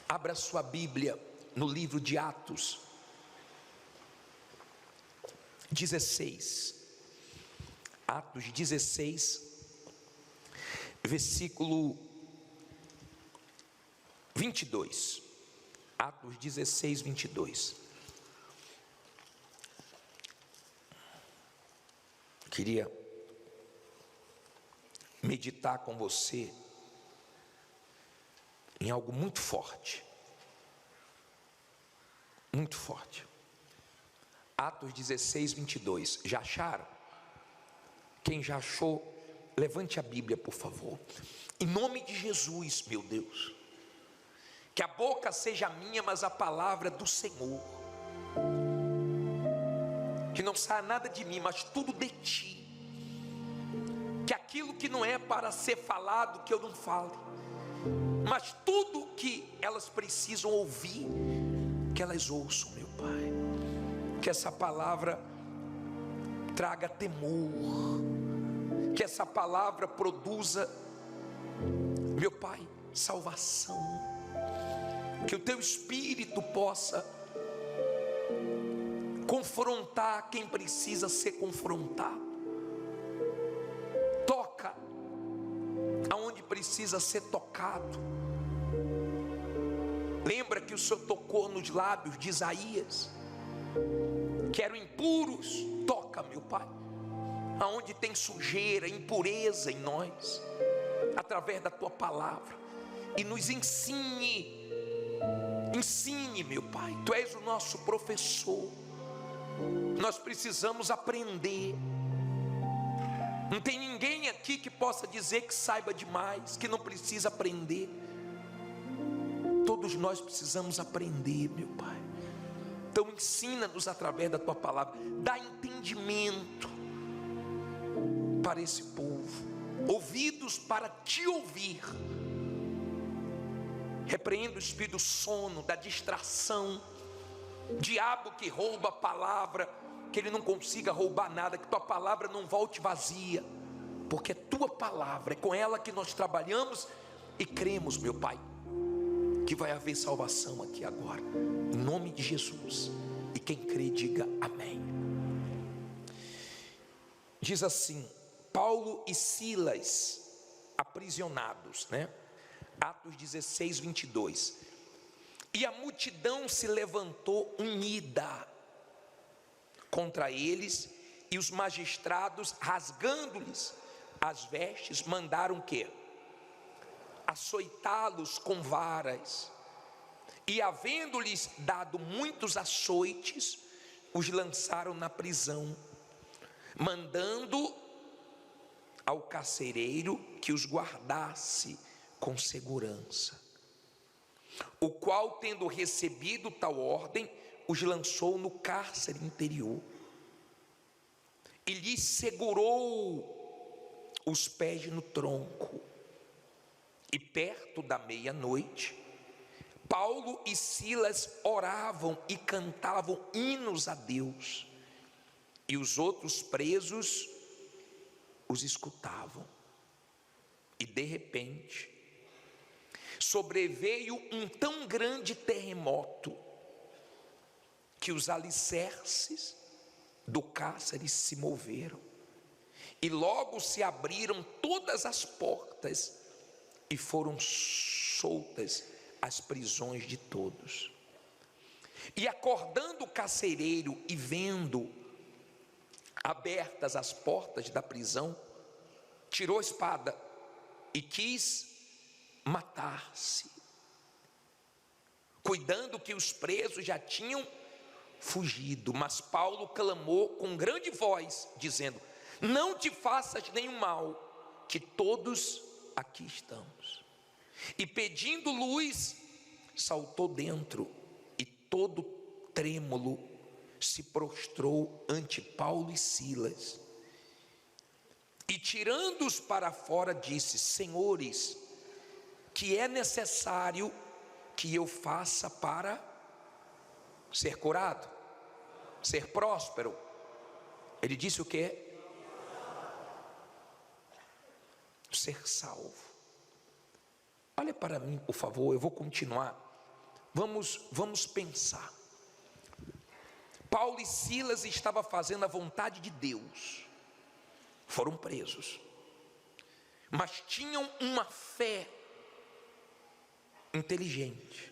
Abra sua Bíblia no livro de Atos 16. Atos 16, versículo 22. Atos 16, 22. Queria meditar com você em algo muito forte. Muito forte. Atos 16, 22. Já acharam? Quem já achou, levante a Bíblia, por favor. Em nome de Jesus, meu Deus, que a boca seja minha, mas a palavra do Senhor. Que não saia nada de mim, mas tudo de ti. Que aquilo que não é para ser falado, que eu não fale, mas tudo que elas precisam ouvir, que elas ouçam, meu Pai. Que essa palavra traga temor, que essa palavra produza, meu Pai, salvação. Que o teu Espírito possa confrontar quem precisa ser confrontado. Toca aonde precisa ser tocado. Lembra que o Senhor tocou nos lábios de Isaías, que eram impuros. Toca, meu Pai, aonde tem sujeira, impureza em nós, através da tua palavra, e nos ensine, meu Pai. Tu és o nosso professor. Nós precisamos aprender. Não tem ninguém aqui que possa dizer que saiba demais, que não precisa aprender. Todos nós precisamos aprender, meu Pai. Então ensina-nos através da tua palavra. Dá entendimento para esse povo, ouvidos para te ouvir. Repreenda o espírito do sono, da distração, diabo que rouba a palavra, que ele não consiga roubar nada, que tua palavra não volte vazia, porque é tua palavra, é com ela que nós trabalhamos e cremos, meu Pai, que vai haver salvação aqui agora, em nome de Jesus. E quem crê diga amém. Diz assim: Paulo e Silas aprisionados, Atos 16, 22. E a multidão se levantou unida contra eles, e os magistrados, rasgando-lhes as vestes, mandaram o quê? Açoitá-los com varas. E havendo-lhes dado muitos açoites, os lançaram na prisão, mandando ao carcereiro que os guardasse com segurança, o qual, tendo recebido tal ordem, os lançou no cárcere interior e lhes segurou os pés no tronco. E perto da meia-noite, Paulo e Silas oravam e cantavam hinos a Deus, e os outros presos os escutavam. E de repente sobreveio um tão grande terremoto que os alicerces do cárcere se moveram, e logo se abriram todas as portas e foram soltas as prisões de todos. E acordando o carcereiro e vendo abertas as portas da prisão, tirou a espada e quis matar-se, cuidando que os presos já tinham fugido. Mas Paulo clamou com grande voz, dizendo: não te faças nenhum mal, que todos aqui estamos. E pedindo luz, saltou dentro, e todo trêmulo se prostrou ante Paulo e Silas, e tirando-os para fora disse: senhores, que é necessário que eu faça para ser curado, ser próspero? Ele disse o quê? Ser salvo. Olha para mim, por favor, eu vou continuar. Vamos pensar. Paulo e Silas estavam fazendo a vontade de Deus, foram presos, mas tinham uma fé inteligente,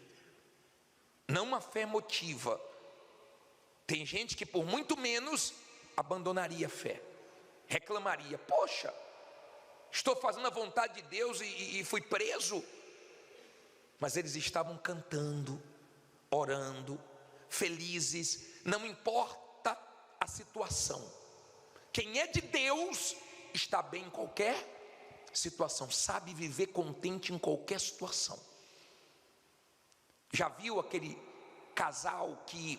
não uma fé emotiva. Tem gente que por muito menos abandonaria a fé, reclamaria: poxa, estou fazendo a vontade de Deus e fui preso. Mas eles estavam cantando, orando, felizes, não importa a situação. Quem é de Deus está bem em qualquer situação, sabe viver contente em qualquer situação. Já viu aquele casal que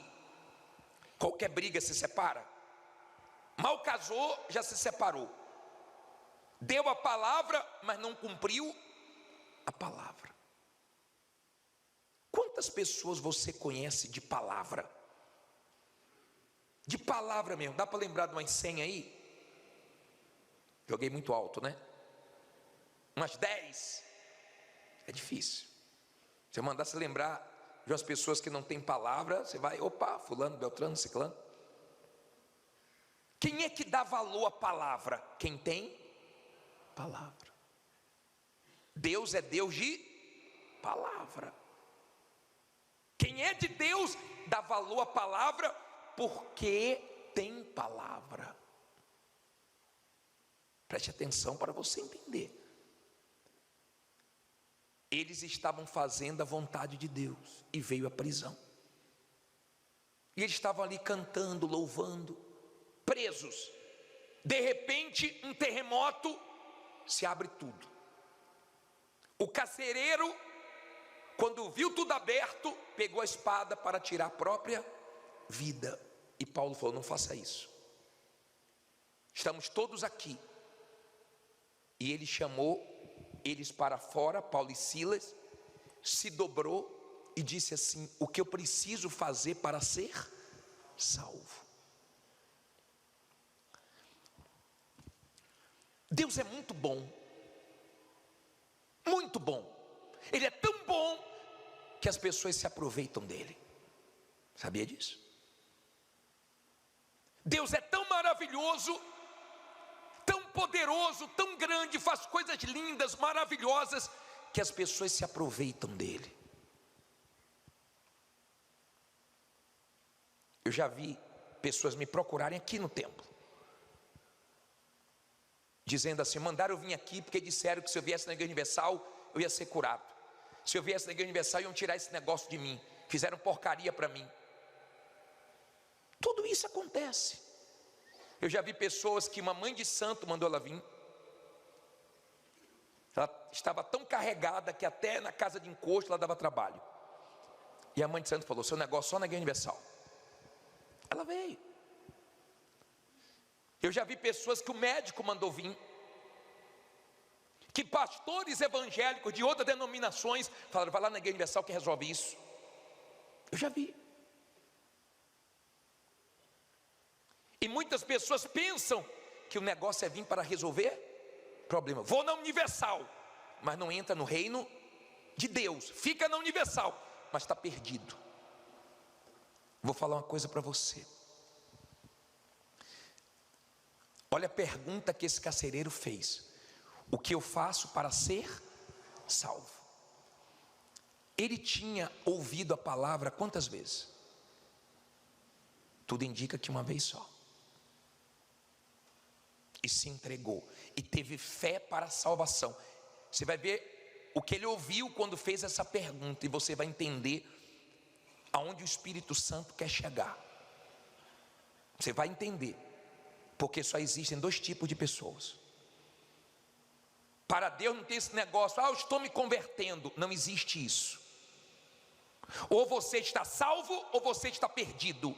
qualquer briga se separa? Mal casou, já se separou. Deu a palavra, mas não cumpriu a palavra. Quantas pessoas você conhece de palavra? De palavra mesmo, dá para lembrar de umas 100 aí? Joguei muito alto, né? Umas 10. É difícil. Se eu mandasse lembrar de umas pessoas que não têm palavra, você vai, opa, fulano, beltrano, ciclano. Quem é que dá valor à palavra? Quem tem palavra. Deus é Deus de palavra. Quem é de Deus dá valor à palavra porque tem palavra. Preste atenção para você entender. Eles estavam fazendo a vontade de Deus e veio a prisão. E eles estavam ali cantando, louvando, presos. De repente, um terremoto, se abre tudo. O carcereiro, quando viu tudo aberto, pegou a espada para tirar a própria vida. E Paulo falou: não faça isso. Estamos todos aqui. E ele chamou eles para fora, Paulo e Silas, se dobrou e disse assim: o que eu preciso fazer para ser salvo? Deus é muito bom. Muito bom. Ele é tão bom que as pessoas se aproveitam dele. Sabia disso? Deus é tão maravilhoso, tão poderoso, tão grande, faz coisas lindas, maravilhosas, que as pessoas se aproveitam dele. Eu já vi pessoas me procurarem aqui no templo, dizendo assim: mandaram eu vir aqui porque disseram que se eu viesse na Igreja Universal eu ia ser curado. Se eu viesse na Igreja Universal iam tirar esse negócio de mim. Fizeram porcaria para mim. Tudo isso acontece. Eu já vi pessoas que uma mãe de santo mandou ela vir. Ela estava tão carregada que até na casa de encosto ela dava trabalho. E a mãe de santo falou: seu negócio só na Igreja Universal. Ela veio. Eu já vi pessoas que o médico mandou vir, que pastores evangélicos de outras denominações falaram: vai lá na Igreja Universal que resolve isso. Eu já vi. E muitas pessoas pensam que o negócio é vir para resolver problema. Vou na Universal, mas não entra no reino de Deus. Fica na Universal, mas está perdido. Vou falar uma coisa para você. Olha a pergunta que esse carcereiro fez: o que eu faço para ser salvo? Ele tinha ouvido a palavra quantas vezes? Tudo indica que uma vez só. E se entregou, e teve fé para a salvação. Você vai ver o que ele ouviu quando fez essa pergunta, e você vai entender aonde o Espírito Santo quer chegar. Você vai entender, porque só existem dois tipos de pessoas. Para Deus não tem esse negócio: eu estou me convertendo. Não existe isso. Ou você está salvo ou você está perdido.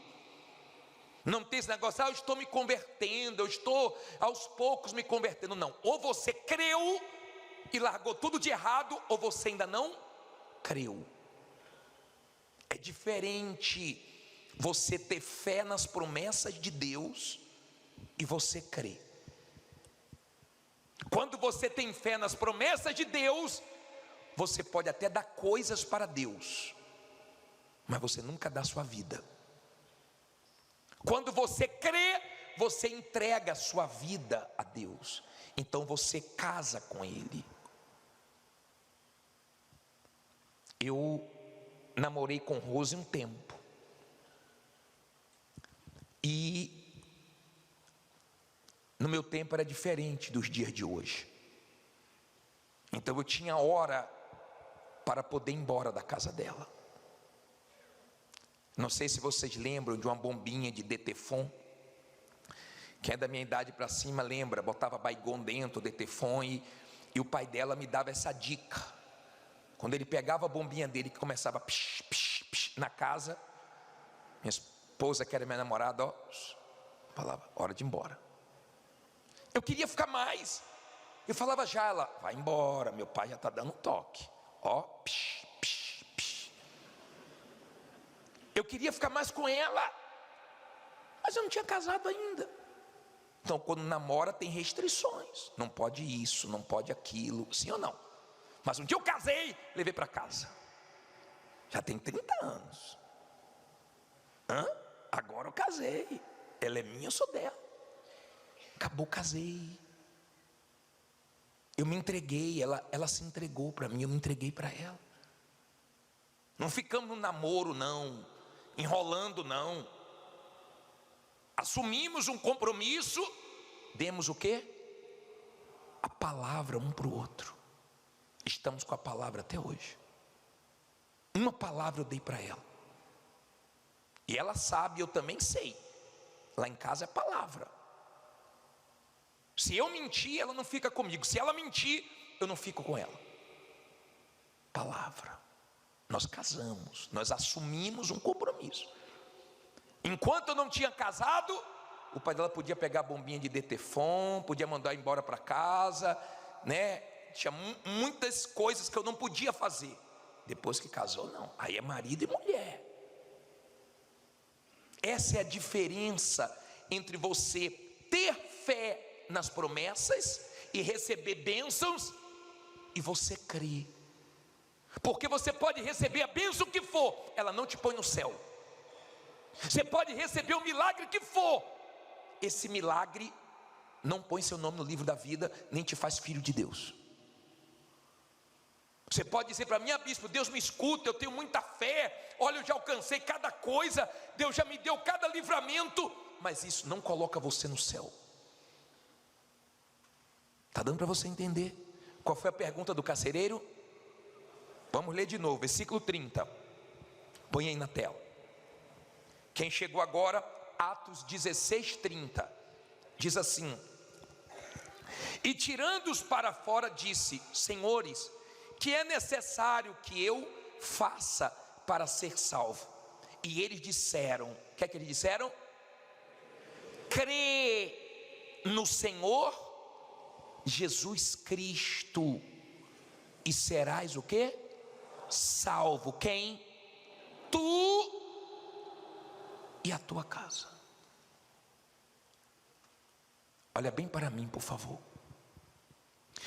Não tem esse negócio: eu estou me convertendo, eu estou aos poucos me convertendo. Não, ou você creu e largou tudo de errado, ou você ainda não creu. É diferente você ter fé nas promessas de Deus e você crer. Quando você tem fé nas promessas de Deus, você pode até dar coisas para Deus, mas você nunca dá sua vida. Quando você crê, você entrega a sua vida a Deus. Então você casa com Ele. Eu namorei com Rose um tempo. E no meu tempo era diferente dos dias de hoje. Então eu tinha hora para poder ir embora da casa dela. Não sei se vocês lembram de uma bombinha de Detefon. Quem é da minha idade para cima lembra, botava Baygon dentro, Detefon, e o pai dela me dava essa dica. Quando ele pegava a bombinha dele, que começava psh, psh, psh, na casa, minha esposa, que era minha namorada, ó, falava, hora de ir embora. Eu queria ficar mais. Eu falava já, ela, vai embora, meu pai já está dando um toque. Ó, psh, psh, psh. Eu queria ficar mais com ela, mas eu não tinha casado ainda. Então, quando namora, tem restrições. Não pode isso, não pode aquilo, sim ou não? Mas um dia eu casei, levei para casa. Já tem 30 anos. Agora eu casei. Ela é minha, eu sou dela. Acabou, casei. Eu me entreguei, ela se entregou para mim, eu me entreguei para ela. Não ficamos no namoro, não. Enrolando, não. Assumimos um compromisso. Demos o quê? A palavra um para o outro. Estamos com a palavra até hoje. Uma palavra eu dei para ela. E ela sabe, eu também sei. Lá em casa é palavra. Se eu mentir, ela não fica comigo. Se ela mentir, eu não fico com ela. Palavra. Nós casamos, nós assumimos um compromisso. Enquanto eu não tinha casado, o pai dela podia pegar a bombinha de Detefon, podia mandar embora para casa, né? Tinha muitas coisas que eu não podia fazer. Depois que casou, não. Aí é marido e mulher. Essa é a diferença entre você ter fé nas promessas e receber bênçãos e você crer. Porque você pode receber a bênção que for, ela não te põe no céu. Você pode receber o milagre que for, esse milagre não põe seu nome no livro da vida, nem te faz filho de Deus. Você pode dizer para mim, bispo, Deus me escuta, eu tenho muita fé, olha, eu já alcancei cada coisa, Deus já me deu cada livramento, mas isso não coloca você no céu. Está dando para você entender? Qual foi a pergunta do carcereiro? Vamos ler de novo, versículo 30. Põe aí na tela. Quem chegou agora, Atos 16:30, diz assim: e tirando-os para fora, disse: senhores, que é necessário que eu faça para ser salvo? E eles disseram, o que é que eles disseram? Crê no Senhor Jesus Cristo e serás o quê? Salvo. Quem? Tu e a tua casa. Olha bem para mim, por favor.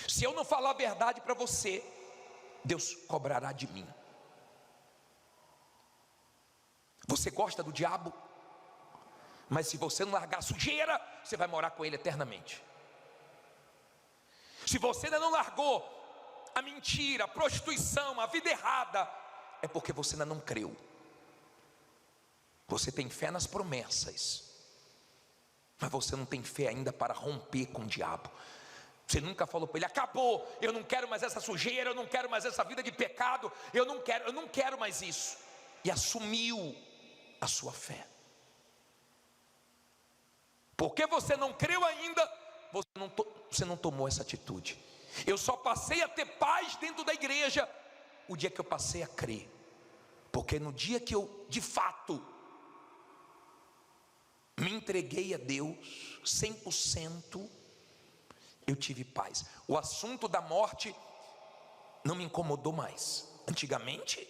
Se eu não falar a verdade para você, Deus cobrará de mim. Você gosta do diabo? Mas se você não largar a sujeira, você vai morar com ele eternamente. Se você ainda não largou a mentira, a prostituição, a vida errada, é porque você ainda não creu. Você tem fé nas promessas, mas você não tem fé ainda para romper com o diabo. Você nunca falou para ele: acabou, eu não quero mais essa sujeira, eu não quero mais essa vida de pecado, eu não quero mais isso. E assumiu a sua fé. Porque você não creu ainda, você não tomou essa atitude. Eu só passei a ter paz dentro da igreja o dia que eu passei a crer. Porque no dia que eu, de fato, me entreguei a Deus 100%, eu tive paz. O assunto da morte não me incomodou mais. Antigamente,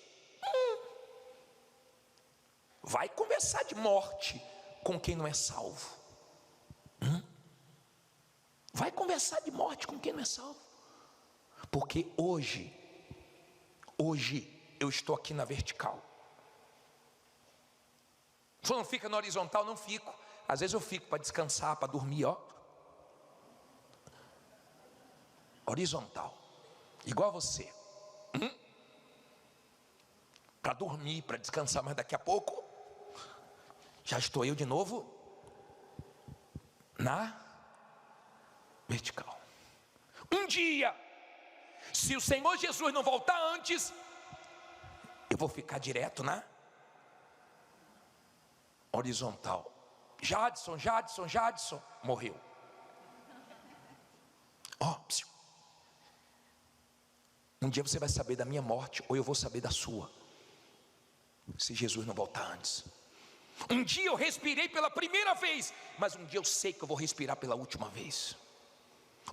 vai conversar de morte com quem não é salvo. Vai conversar de morte com quem não é salvo. Porque hoje eu estou aqui na vertical. Você não fica na horizontal? Não fico. Às vezes eu fico para descansar, para dormir, ó. Horizontal, igual a você. Para dormir, para descansar, mas daqui a pouco já estou eu de novo na vertical. Um dia, se o Senhor Jesus não voltar antes, eu vou ficar direto na horizontal. Jadson, morreu. Ó, um dia você vai saber da minha morte, ou eu vou saber da sua, se Jesus não voltar antes. Um dia eu respirei pela primeira vez, mas um dia eu sei que eu vou respirar pela última vez.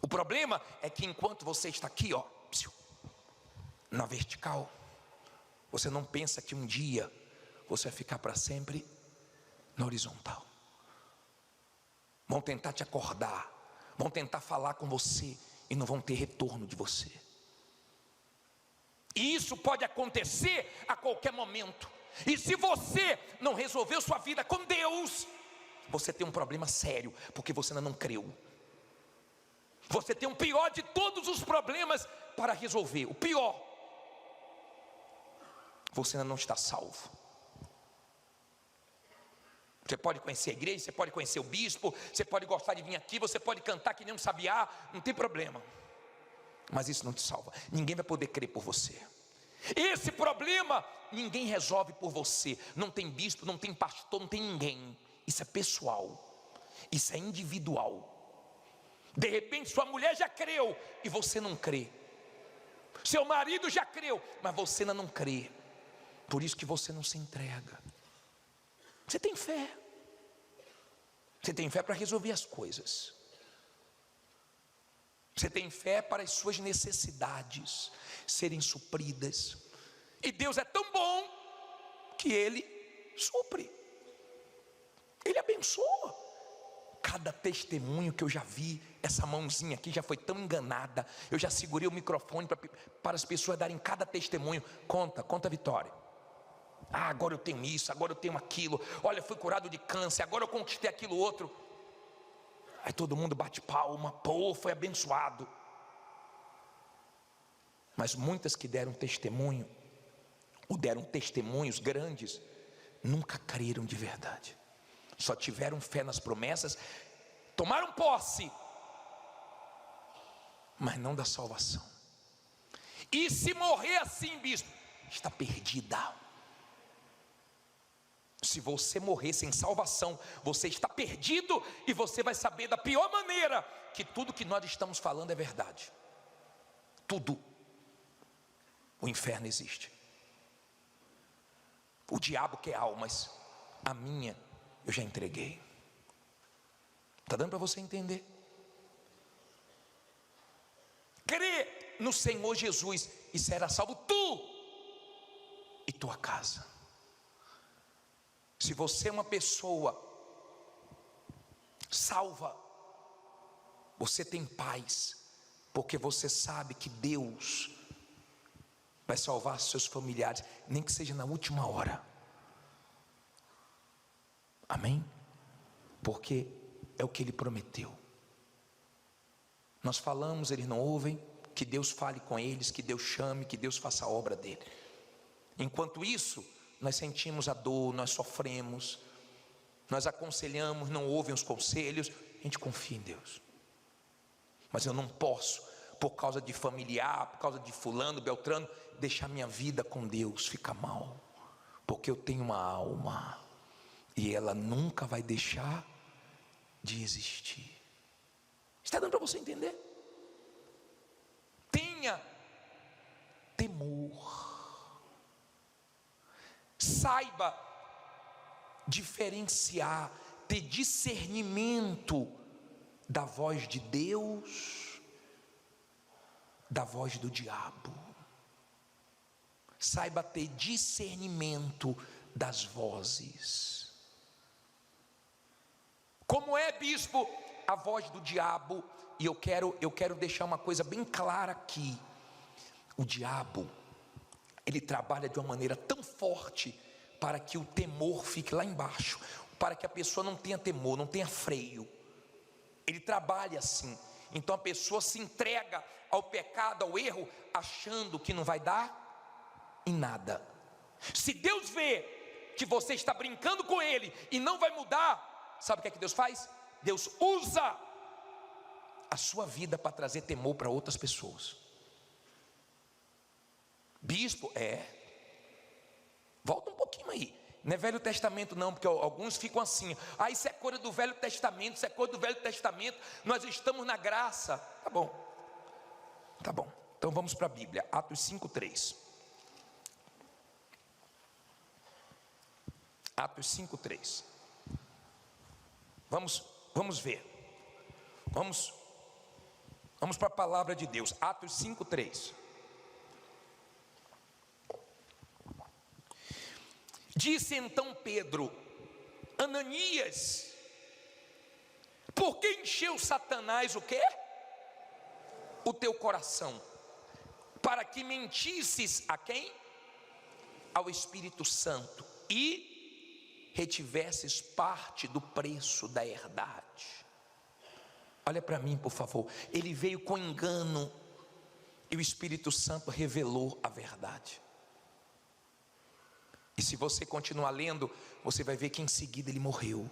O problema é que enquanto você está aqui, ó, na vertical, você não pensa que um dia você vai ficar para sempre na horizontal. Vão tentar te acordar, vão tentar falar com você e não vão ter retorno de você. E isso pode acontecer a qualquer momento. E se você não resolveu sua vida com Deus, você tem um problema sério, porque você ainda não creu. Você tem o pior de todos os problemas para resolver. O pior: você ainda não está salvo. Você pode conhecer a igreja, você pode conhecer o bispo, você pode gostar de vir aqui, você pode cantar que nem um sabiá, não tem problema. Mas isso não te salva. Ninguém vai poder crer por você. Esse problema ninguém resolve por você. Não tem bispo, não tem pastor, não tem ninguém. Isso é pessoal, isso é individual. De repente sua mulher já creu e você não crê. Seu marido já creu, mas você ainda não crê. Por isso que você não se entrega. Você tem fé. Você tem fé para resolver as coisas. Você tem fé para as suas necessidades serem supridas. E Deus é tão bom que Ele supre. Ele abençoa. Cada testemunho que eu já vi, essa mãozinha aqui já foi tão enganada. Eu já segurei o microfone para as pessoas darem cada testemunho. Conta a vitória. Ah, agora eu tenho isso, agora eu tenho aquilo. Olha, fui curado de câncer, agora eu conquistei aquilo outro. Aí todo mundo bate palma, pô, foi abençoado. Mas muitas que deram testemunho, ou deram testemunhos grandes, nunca creram de verdade. Só tiveram fé nas promessas, tomaram posse, mas não da salvação. E se morrer assim, bispo, está perdida. Se você morrer sem salvação, você está perdido, e você vai saber da pior maneira que tudo que nós estamos falando é verdade. Tudo. O inferno existe. O diabo quer almas. A minha eu já entreguei. Está dando para você entender? Crê no Senhor Jesus e será salvo tu e tua casa. Se você é uma pessoa salva, você tem paz, porque você sabe que Deus vai salvar seus familiares, nem que seja na última hora. Amém? Porque é o que Ele prometeu. Nós falamos, eles não ouvem. Que Deus fale com eles, que Deus chame, que Deus faça a obra dele. Enquanto isso, nós sentimos a dor, nós sofremos, nós aconselhamos, não ouvem os conselhos. A gente confia em Deus. Mas eu não posso, por causa de familiar, por causa de fulano, beltrano, deixar minha vida com Deus ficar mal, porque eu tenho uma alma e ela nunca vai deixar de existir. Está dando para você entender? Tenha temor. Saiba diferenciar, ter discernimento da voz de Deus, da voz do diabo. Saiba ter discernimento das vozes. Como é, bispo, a voz do diabo? E eu quero deixar uma coisa bem clara aqui. O diabo, ele trabalha de uma maneira tão forte para que o temor fique lá embaixo, para que a pessoa não tenha temor, não tenha freio. Ele trabalha assim. Então a pessoa se entrega ao pecado, ao erro, achando que não vai dar em nada. Se Deus vê que você está brincando com Ele e não vai mudar, sabe o que é que Deus faz? Deus usa a sua vida para trazer temor para outras pessoas. Bispo, volta um pouquinho aí. Não é Velho Testamento não, porque alguns ficam assim: isso é coisa do Velho Testamento, isso é coisa do Velho Testamento, nós estamos na graça. Tá bom, então vamos para a Bíblia, Atos 5:3. Atos 5:3. Vamos ver, vamos para a palavra de Deus, Atos 5:3. Disse então Pedro: Ananias, por que encheu Satanás o quê? O teu coração, para que mentisses a quem? Ao Espírito Santo, e retivesses parte do preço da herdade. Olha para mim, por favor. Ele veio com engano e o Espírito Santo revelou a verdade. E se você continuar lendo, você vai ver que em seguida ele morreu.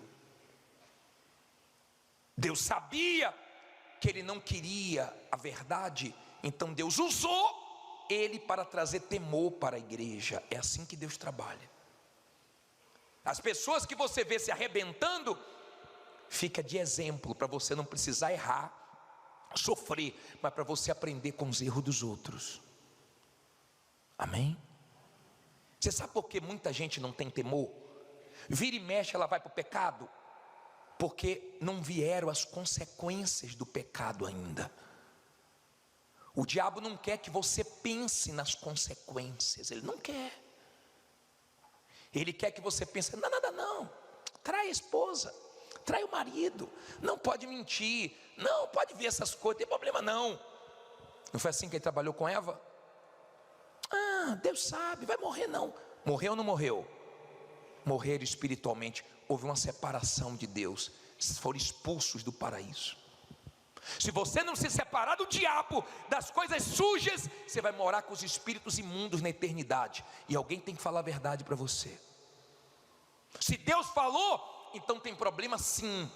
Deus sabia que ele não queria a verdade, então Deus usou ele para trazer temor para a igreja. É assim que Deus trabalha. As pessoas que você vê se arrebentando, fica de exemplo para você não precisar errar, sofrer, mas para você aprender com os erros dos outros. Amém? Você sabe por que muita gente não tem temor? Vira e mexe, ela vai para o pecado, porque não vieram as consequências do pecado ainda. O diabo não quer que você pense nas consequências, ele não quer. Ele quer que você pense: não, trai a esposa, trai o marido, não pode mentir, não pode ver essas coisas, não tem problema não. Não foi assim que ele trabalhou com Eva? Deus sabe, vai morrer não. Morreu ou não morreu? Morreram espiritualmente. Houve uma separação de Deus, foram expulsos do paraíso. Se você não se separar do diabo, das coisas sujas, você vai morar com os espíritos imundos na eternidade. E alguém tem que falar a verdade para você. Se Deus falou, então tem problema sim.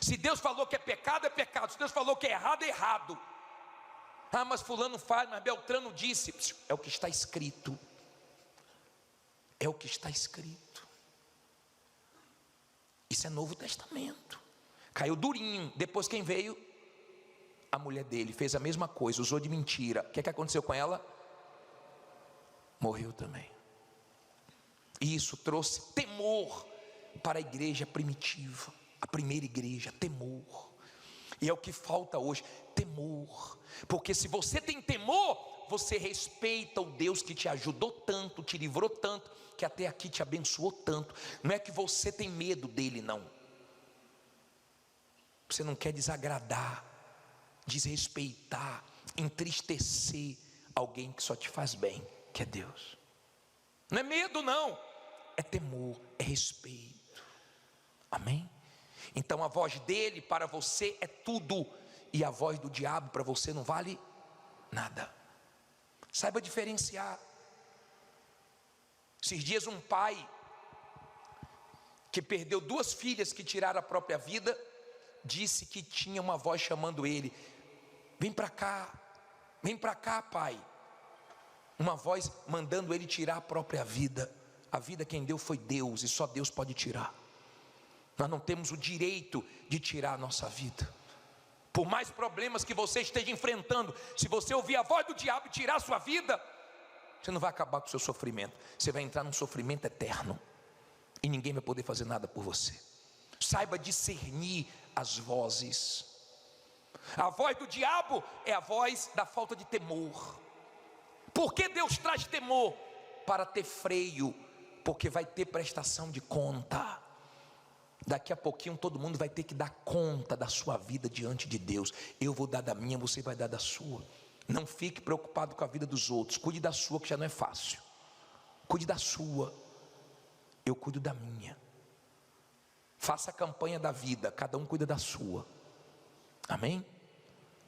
Se Deus falou que é pecado, é pecado. Se Deus falou que é errado, é errado. Mas fulano faz, mas Beltrano disse. É o que está escrito. É o que está escrito. Isso é Novo Testamento. Caiu durinho. Depois quem veio? A mulher dele. Fez a mesma coisa, usou de mentira. O que aconteceu com ela? Morreu também. E isso trouxe temor para a igreja primitiva. A primeira igreja, temor. E é o que falta hoje, temor. Porque se você tem temor, você respeita o Deus que te ajudou tanto, te livrou tanto, que até aqui te abençoou tanto. Não é que você tem medo dele, não. Você não quer desagradar, desrespeitar, entristecer alguém que só te faz bem, que é Deus. Não é medo não, é temor, é respeito. Amém? Então a voz dele para você é tudo, e a voz do diabo para você não vale nada. Saiba diferenciar. Esses dias um pai que perdeu 2 filhas que tiraram a própria vida, disse que tinha uma voz chamando ele: vem para cá pai. Uma voz mandando ele tirar a própria vida. A vida quem deu foi Deus, e só Deus pode tirar. Nós não temos o direito de tirar a nossa vida. Por mais problemas que você esteja enfrentando, se você ouvir a voz do diabo e tirar a sua vida, você não vai acabar com o seu sofrimento. Você vai entrar num sofrimento eterno, e ninguém vai poder fazer nada por você. Saiba discernir as vozes. A voz do diabo é a voz da falta de temor. Por que Deus traz temor? Para ter freio, porque vai ter prestação de conta. Daqui a pouquinho todo mundo vai ter que dar conta da sua vida diante de Deus. Eu vou dar da minha, você vai dar da sua. Não fique preocupado com a vida dos outros. Cuide da sua, que já não é fácil. Cuide da sua. eu cuido da minha. Faça a campanha da vida, cada um cuida da sua. Amém?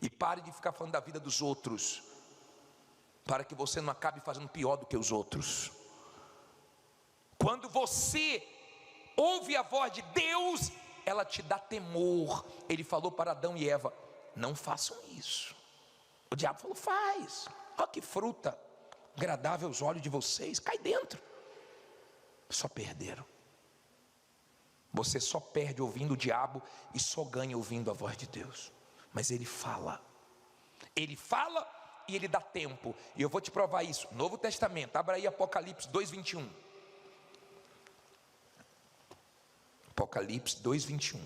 E pare de ficar falando da vida dos outros, para que você não acabe fazendo pior do que os outros. Quando você ouve a voz de Deus, ela te dá temor. Ele falou para Adão e Eva: não façam isso. O diabo falou: faz. Olha que fruta agradável aos olhos de vocês, cai dentro. Só perderam. Você só perde ouvindo o diabo e só ganha ouvindo a voz de Deus. Mas ele fala e ele dá tempo. E eu vou te provar isso. Novo Testamento, abra aí Apocalipse 2:21. Apocalipse 2:21.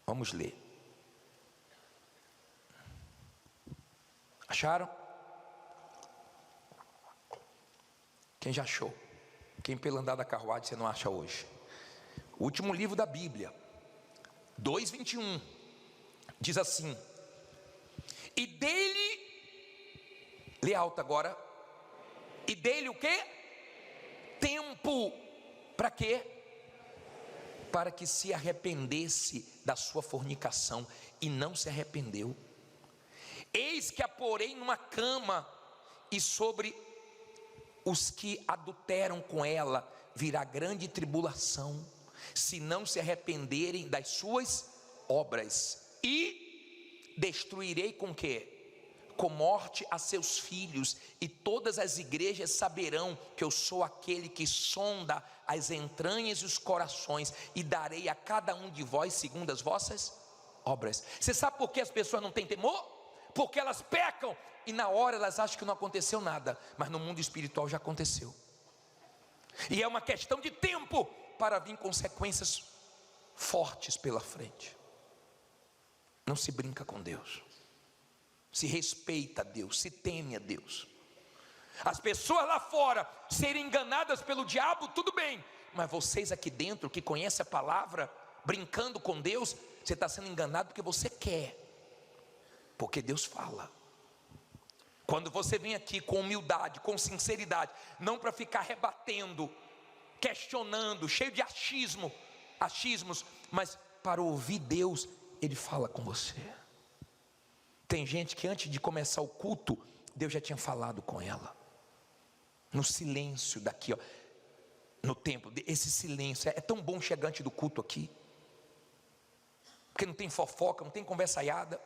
Vamos ler. Acharam? Quem já achou? Quem pelo andar da carruagem você não acha hoje? O último livro da Bíblia, 2:21, diz assim: e dele, lê alto agora, e dele o quê? Tempo, para quê? Para que se arrependesse da sua fornicação, e não se arrependeu. Eis que a porei numa cama, e sobre os que adulteram com ela virá grande tribulação, se não se arrependerem das suas obras. E destruirei com quê? Com morte a seus filhos, e todas as igrejas saberão que eu sou aquele que sonda as entranhas e os corações, e darei a cada um de vós segundo as vossas obras. Você sabe por que as pessoas não têm temor? Porque elas pecam e na hora elas acham que não aconteceu nada, mas no mundo espiritual já aconteceu. E é uma questão de tempo para vir consequências fortes pela frente. Não se brinca com Deus, se respeita a Deus, se teme a Deus. As pessoas lá fora serem enganadas pelo diabo, tudo bem, mas vocês aqui dentro que conhecem a palavra, brincando com Deus, você está sendo enganado porque você quer, porque Deus fala. Quando você vem aqui com humildade, com sinceridade, não para ficar rebatendo, questionando, cheio de achismos, mas para ouvir Deus, Ele fala com você. Tem gente que antes de começar o culto, Deus já tinha falado com ela, no silêncio daqui, ó, no templo. Esse silêncio, é tão bom chegar antes do culto aqui, porque não tem fofoca, não tem conversaiada.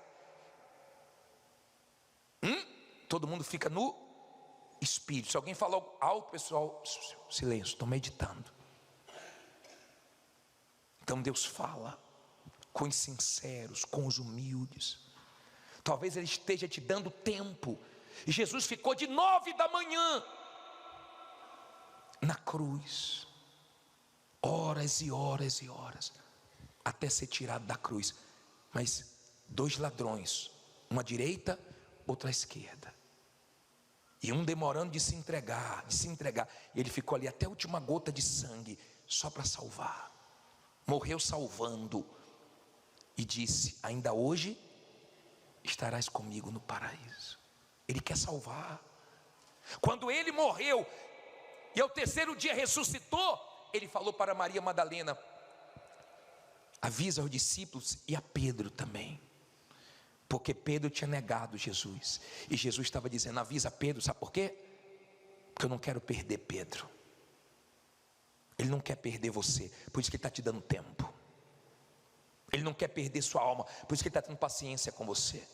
Todo mundo fica no espírito. Se alguém falar alto, pessoal, silêncio, estou meditando. Então Deus fala com os sinceros, com os humildes. Talvez Ele esteja te dando tempo. E Jesus ficou de 9 da manhã na cruz, horas e horas e horas, até ser tirado da cruz. Mas 2 ladrões, uma à direita, outra à esquerda, e um demorando de se entregar, e ele ficou ali até a última gota de sangue, só para salvar. Morreu salvando, e disse: ainda hoje estarás comigo no paraíso. Ele quer salvar. Quando ele morreu e ao 3º dia ressuscitou, ele falou para Maria Madalena: avisa aos discípulos e a Pedro também, porque Pedro tinha negado Jesus, e Jesus estava dizendo: avisa Pedro, sabe por quê? Porque eu não quero perder Pedro. Ele não quer perder você, por isso que Ele está te dando tempo. Ele não quer perder sua alma, por isso que Ele está tendo paciência com você.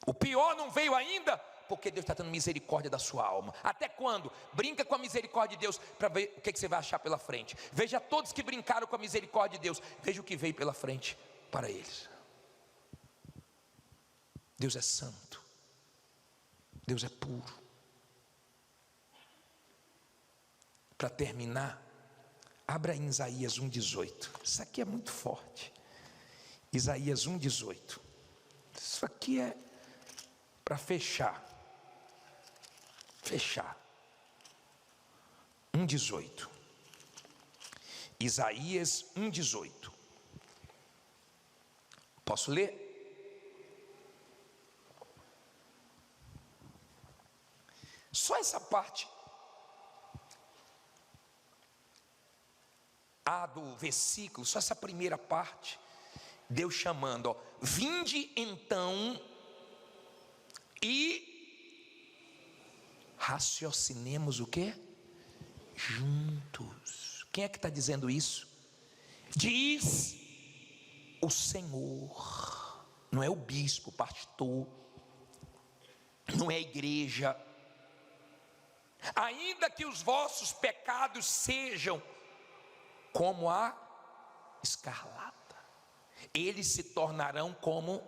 O pior não veio ainda, porque Deus está tendo misericórdia da sua alma. Até quando? Brinca com a misericórdia de Deus, para ver o que você vai achar pela frente. Veja todos que brincaram com a misericórdia de Deus, veja o que veio pela frente para eles. Deus é santo, Deus é puro. Para terminar, abra em Isaías 1:18. Isso aqui é muito forte. Isaías 1:18. Isso aqui é para fechar. 1:18. Isaías 1:18. Posso ler? Só essa parte do versículo, só essa primeira parte, Deus chamando, ó, vinde então e raciocinemos o quê? Juntos. Quem é que está dizendo isso? Diz o Senhor, não é o bispo, o pastor, não é a igreja. Ainda que os vossos pecados sejam como a escarlata, eles se tornarão como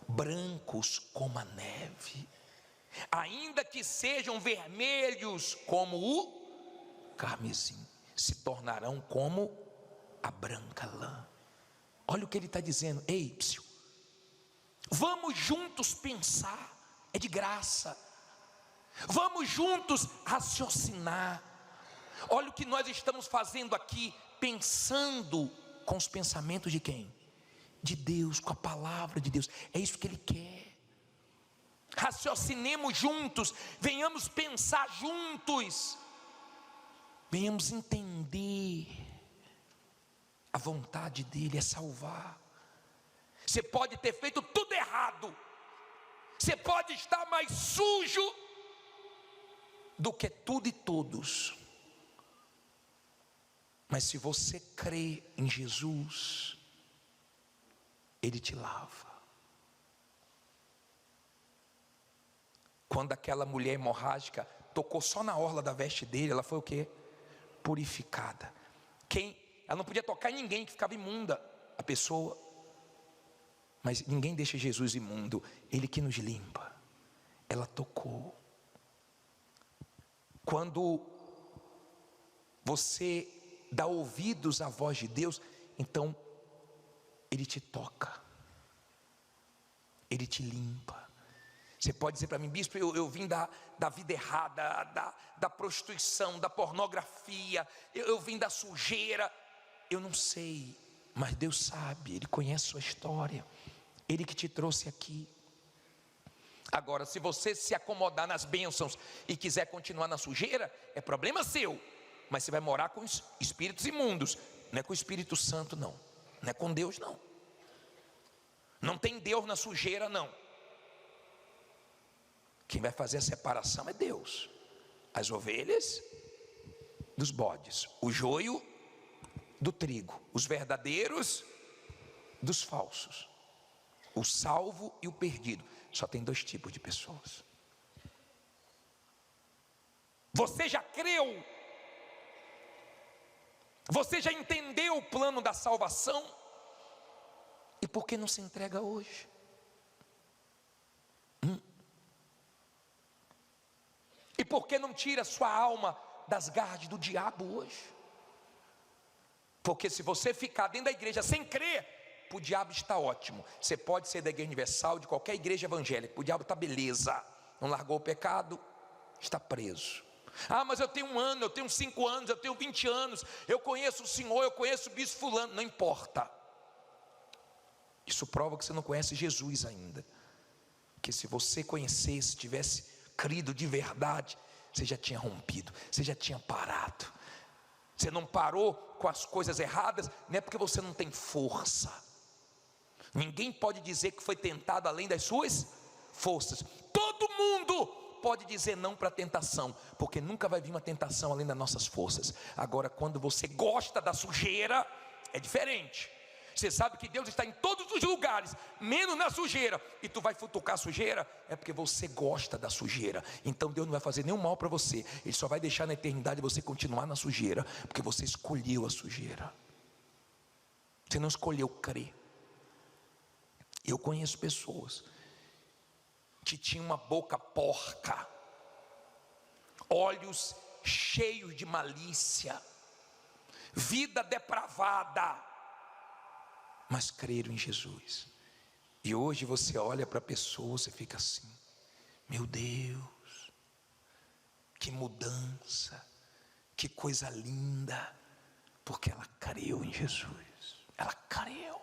brancos como a neve. Ainda que sejam vermelhos como o carmesim, se tornarão como a branca lã. Olha o que ele está dizendo. Ei, psiu, vamos juntos pensar, é de graça. Vamos juntos raciocinar. Olha o que nós estamos fazendo aqui, pensando com os pensamentos de quem? De Deus, com a palavra de Deus. É isso que Ele quer. Raciocinemos juntos, venhamos pensar juntos, venhamos entender. A vontade dEle é salvar. Você pode ter feito tudo errado, você pode estar mais sujo do que tudo e todos, mas se você crê em Jesus, Ele te lava. Quando aquela mulher hemorrágica tocou só na orla da veste dele, ela foi o quê? Purificada. Ela não podia tocar em ninguém, que ficava imunda a pessoa. Mas ninguém deixa Jesus imundo, Ele que nos limpa. Ela tocou. Quando você dá ouvidos à voz de Deus, então Ele te toca, Ele te limpa. Você pode dizer para mim, bispo, eu vim da vida errada, da prostituição, da pornografia, eu vim da sujeira. Eu não sei, mas Deus sabe, Ele conhece a sua história, Ele que te trouxe aqui. Agora, se você se acomodar nas bênçãos e quiser continuar na sujeira, é problema seu, mas você vai morar com os espíritos imundos, não é com o Espírito Santo não, não é com Deus não. Não tem Deus na sujeira não. Quem vai fazer a separação é Deus. As ovelhas dos bodes, o joio do trigo, os verdadeiros dos falsos, o salvo e o perdido. Só tem dois tipos de pessoas. Você já creu? Você já entendeu o plano da salvação? E por que não se entrega hoje? E por que não tira sua alma das garras do diabo hoje? Porque se você ficar dentro da igreja sem crer, para o diabo está ótimo. Você pode ser da Igreja Universal, de qualquer igreja evangélica, para o diabo está beleza. Não largou o pecado, está preso. Ah, mas eu tenho 1 ano, eu tenho 5 anos, eu tenho 20 anos, eu conheço o Senhor, eu conheço o bispo fulano. Não importa. Isso prova que você não conhece Jesus ainda. Porque se você conhecesse, tivesse crido de verdade, você já tinha rompido, você já tinha parado. Você não parou com as coisas erradas, não é porque você não tem força. Ninguém pode dizer que foi tentado além das suas forças. Todo mundo pode dizer não para a tentação, porque nunca vai vir uma tentação além das nossas forças. Agora, quando você gosta da sujeira, é diferente. Você sabe que Deus está em todos os lugares, menos na sujeira, e tu vai futucar a sujeira, é porque você gosta da sujeira. Então Deus não vai fazer nenhum mal para você, Ele só vai deixar na eternidade você continuar na sujeira, porque você escolheu a sujeira. Você não escolheu crer. Eu conheço pessoas que tinham uma boca porca, olhos cheios de malícia, vida depravada, mas creram em Jesus. E hoje você olha para a pessoa, você fica assim: meu Deus, que mudança, que coisa linda, porque ela creu em Jesus. Ela creu.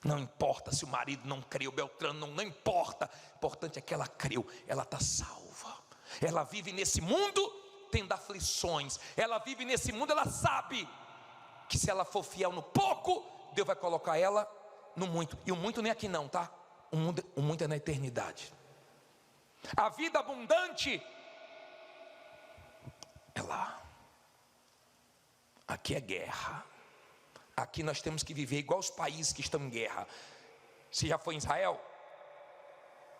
Não importa se o marido não creu, Beltrano não importa. O importante é que ela creu, ela está salva. Ela vive nesse mundo tendo aflições. Ela vive nesse mundo, ela sabe que se ela for fiel no pouco, Deus vai colocar ela no muito. E o muito nem aqui não, tá? O muito é na eternidade. A vida abundante é lá. Aqui é guerra. Aqui nós temos que viver igual os países que estão em guerra. Você já foi em Israel?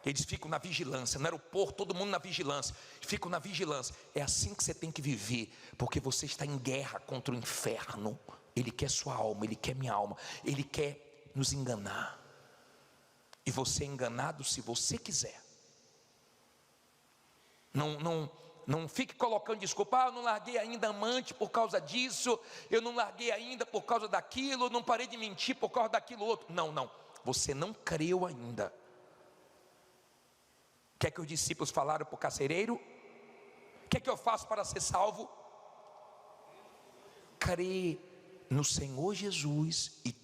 Eles ficam na vigilância, no aeroporto, todo mundo na vigilância. Ficam na vigilância. É assim que você tem que viver, porque você está em guerra contra o inferno. Ele quer sua alma, ele quer minha alma, ele quer nos enganar. E você é enganado se você quiser. Não fique colocando desculpa, eu não larguei ainda amante por causa disso, eu não larguei ainda por causa daquilo, eu não parei de mentir por causa daquilo outro. Não, você não creu ainda. O que é que os discípulos falaram para o carcereiro? O que é que eu faço para ser salvo? Crê no Senhor Jesus e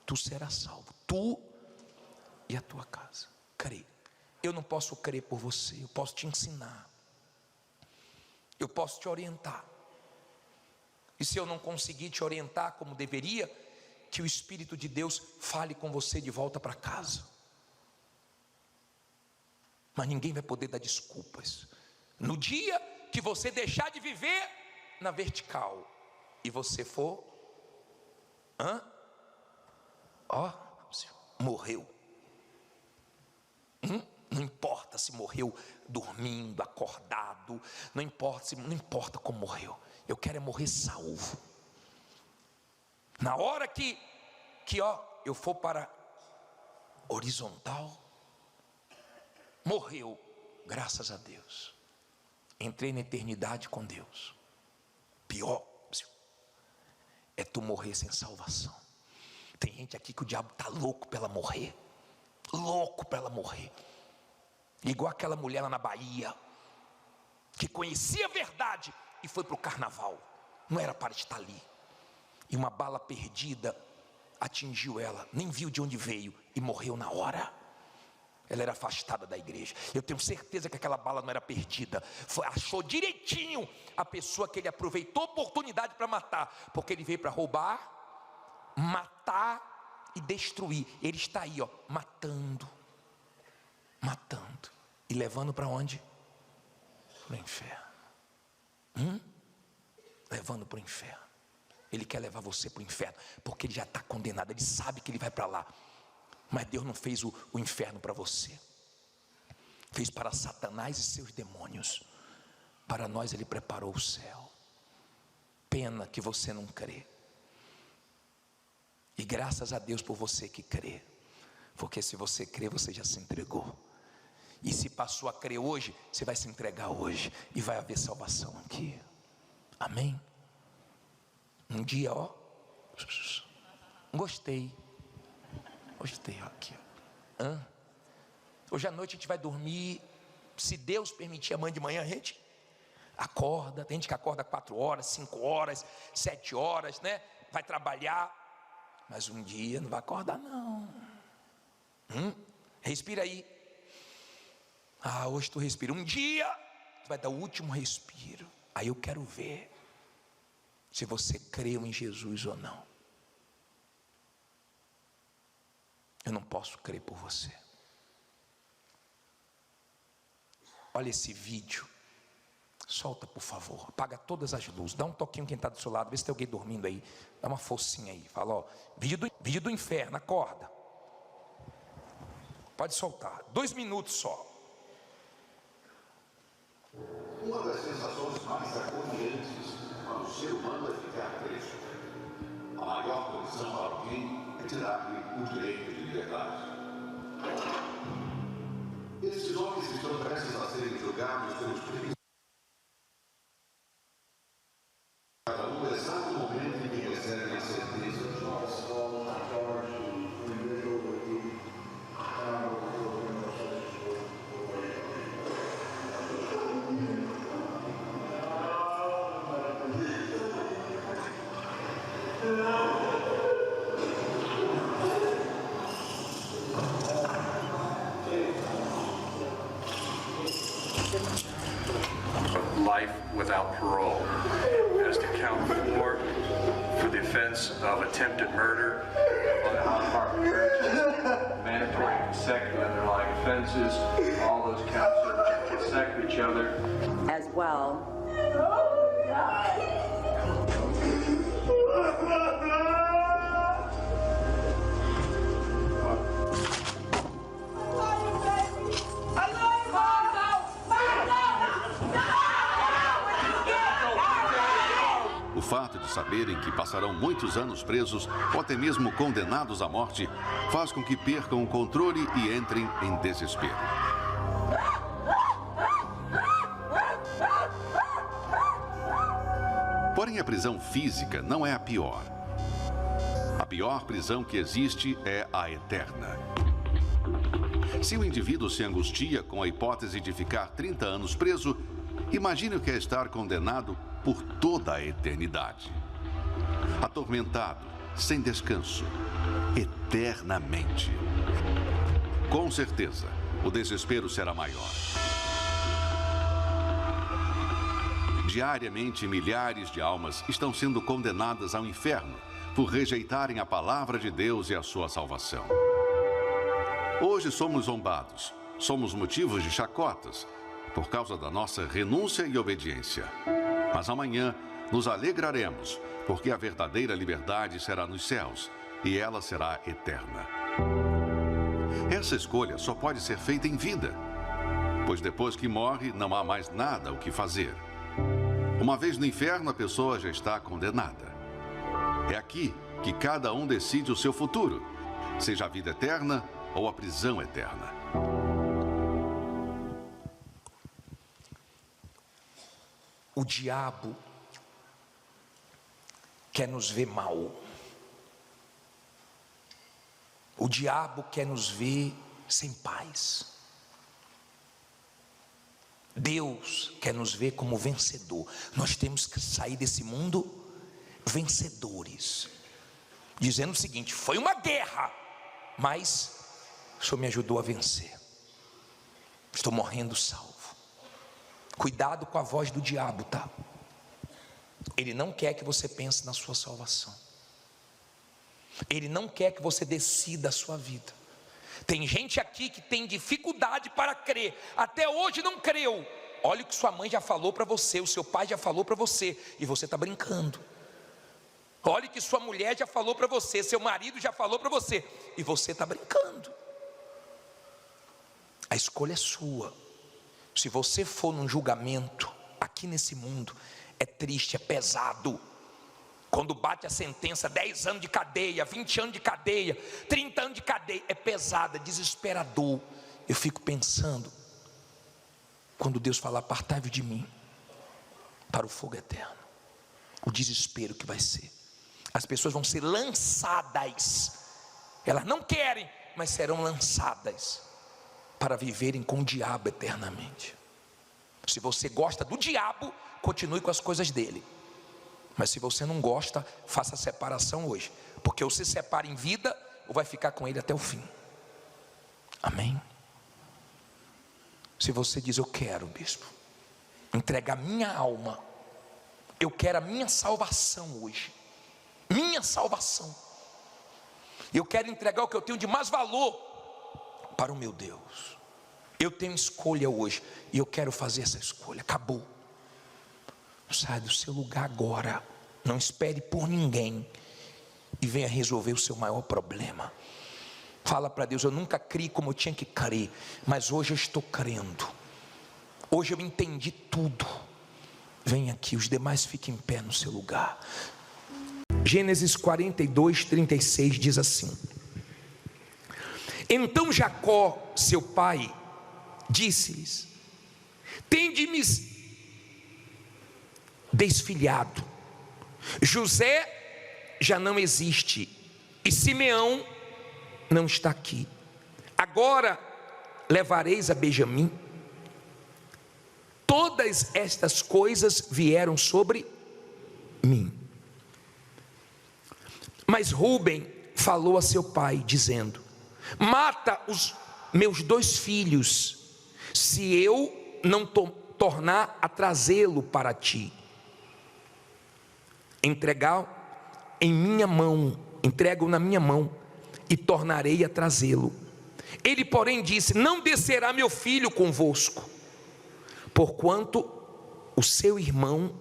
tu serás salvo, tu e a tua casa. Crê. Eu não posso crer por você, eu posso te ensinar, eu posso te orientar. E se eu não conseguir te orientar como deveria, que o Espírito de Deus fale com você de volta para casa. Mas ninguém vai poder dar desculpas. No dia que você deixar de viver na vertical e você for, morreu. Não importa se morreu dormindo, acordado, não importa como morreu. Eu quero é morrer salvo. Na hora que eu for para horizontal, morreu, graças a Deus. Entrei na eternidade com Deus. Pior é tu morrer sem salvação. Tem gente aqui que o diabo está louco para ela morrer. Louco para ela morrer. Igual aquela mulher lá na Bahia, que conhecia a verdade e foi para o carnaval. Não era para estar ali. E uma bala perdida atingiu ela, nem viu de onde veio e morreu na hora. Ela era afastada da igreja. Eu tenho certeza que aquela bala não era perdida. Achou direitinho a pessoa que ele aproveitou a oportunidade para matar, porque ele veio para roubar, matar e destruir. Ele está aí, matando e levando para onde? Para o inferno. Levando para o inferno. Ele quer levar você para o inferno, porque ele já está condenado, ele sabe que ele vai para lá. Mas Deus não fez o inferno para você. Fez para Satanás e seus demônios. Para nós ele preparou o céu. Pena que você não crê. E graças a Deus por você que crê. Porque se você crê, você já se entregou. E se passou a crer hoje, você vai se entregar hoje. E vai haver salvação aqui. Amém? Um dia, gostei aqui. Hoje à noite a gente vai dormir. Se Deus permitir, amanhã de manhã a gente acorda. Tem gente que acorda 4 horas, 5 horas, 7 horas, né? Vai trabalhar. Mas um dia não vai acordar não. Respira aí. Hoje tu respira. Um dia tu vai dar o último respiro. Aí eu quero ver se você creu em Jesus ou não. Eu não posso crer por você. Olha esse vídeo. Solta, por favor. Apaga todas as luzes. Dá um toquinho quem está do seu lado. Vê se tem alguém dormindo aí. Dá uma forcinha aí. Fala, vídeo do inferno. Acorda. Pode soltar. 2 minutos só. Uma das sensações mais agonizantes quando o ser humano é ficar preso. A maior punição para alguém é tirar-lhe o direito de liberdade. Esses homens estão prestes a serem julgados pelos crimes. Cada um no exato momento em que recebem a certeza de nós. life without parole. As to count 4, for the offense of attempted murder, mandatory consecutive underlying offenses, all those counts are consecutive each other. As well. O fato de saberem que passarão muitos anos presos ou até mesmo condenados à morte faz com que percam o controle e entrem em desespero. Porém, a prisão física não é a pior. A pior prisão que existe é a eterna. Se o indivíduo se angustia com a hipótese de ficar 30 anos preso, imagine o que é estar condenado por toda a eternidade. Atormentado, sem descanso, eternamente. Com certeza, o desespero será maior. Diariamente, milhares de almas estão sendo condenadas ao inferno por rejeitarem a palavra de Deus e a sua salvação. Hoje somos zombados, somos motivos de chacotas, por causa da nossa renúncia e obediência. Mas amanhã nos alegraremos, porque a verdadeira liberdade será nos céus e ela será eterna. Essa escolha só pode ser feita em vida, pois depois que morre não há mais nada o que fazer. Uma vez no inferno, a pessoa já está condenada. É aqui que cada um decide o seu futuro, seja a vida eterna ou a prisão eterna. O diabo quer nos ver mal. O diabo quer nos ver sem paz. Deus quer nos ver como vencedor. Nós temos que sair desse mundo vencedores, dizendo o seguinte: foi uma guerra, mas o Senhor me ajudou a vencer. Estou morrendo salvo. Cuidado com a voz do diabo, tá? Ele não quer que você pense na sua salvação. Ele não quer que você decida a sua vida. Tem gente aqui que tem dificuldade para crer, até hoje não creu. Olha o que sua mãe já falou para você, o seu pai já falou para você, e você está brincando. Olha o que sua mulher já falou para você, seu marido já falou para você, e você está brincando. A escolha é sua. Se você for num julgamento aqui nesse mundo, é triste, é pesado. Quando bate a sentença, 10 anos de cadeia, 20 anos de cadeia, 30 anos de cadeia, é pesado, é desesperador. Eu fico pensando, quando Deus falar: apartai-vos de mim para o fogo eterno, o desespero que vai ser. As pessoas vão ser lançadas, elas não querem, mas serão lançadas para viverem com o diabo eternamente. Se você gosta do diabo, continue com as coisas dele. Mas se você não gosta, faça a separação hoje, porque ou se separa em vida, ou vai ficar com ele até o fim. Amém? Se você diz: eu quero, bispo, entregar minha alma, eu quero a minha salvação hoje, minha salvação, eu quero entregar o que eu tenho de mais valor para o meu Deus. Eu tenho escolha hoje, e eu quero fazer essa escolha. Acabou. Sai do seu lugar agora, não espere por ninguém, e venha resolver o seu maior problema. Fala para Deus: eu nunca criei como eu tinha que crer, mas hoje eu estou crendo, hoje eu entendi tudo. Vem aqui, os demais fiquem em pé no seu lugar. Gênesis 42, 36 diz assim: então Jacó, seu pai, disse-lhes: tende-me desfilhado, José já não existe, e Simeão não está aqui. Agora levareis a Benjamim. Todas estas coisas vieram sobre mim. Mas Rúben falou a seu pai, dizendo: mata os meus 2 filhos, se eu não tornar a trazê-lo para ti. Entregar em minha mão, entrego na minha mão, e tornarei a trazê-lo. Ele, porém, disse: não descerá meu filho convosco, porquanto o seu irmão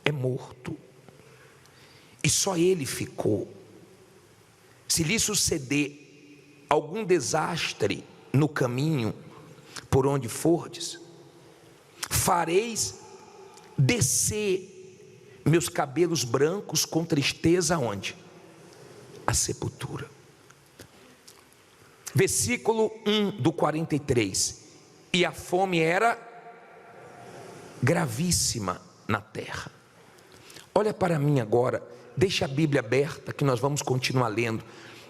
é morto, e só ele ficou. Se lhe suceder algum desastre no caminho por onde fordes, fareis descer meus cabelos brancos com tristeza aonde? A sepultura. Versículo 1 do 43. E a fome era gravíssima na terra. Olha para mim agora, deixa a Bíblia aberta que nós vamos continuar lendo,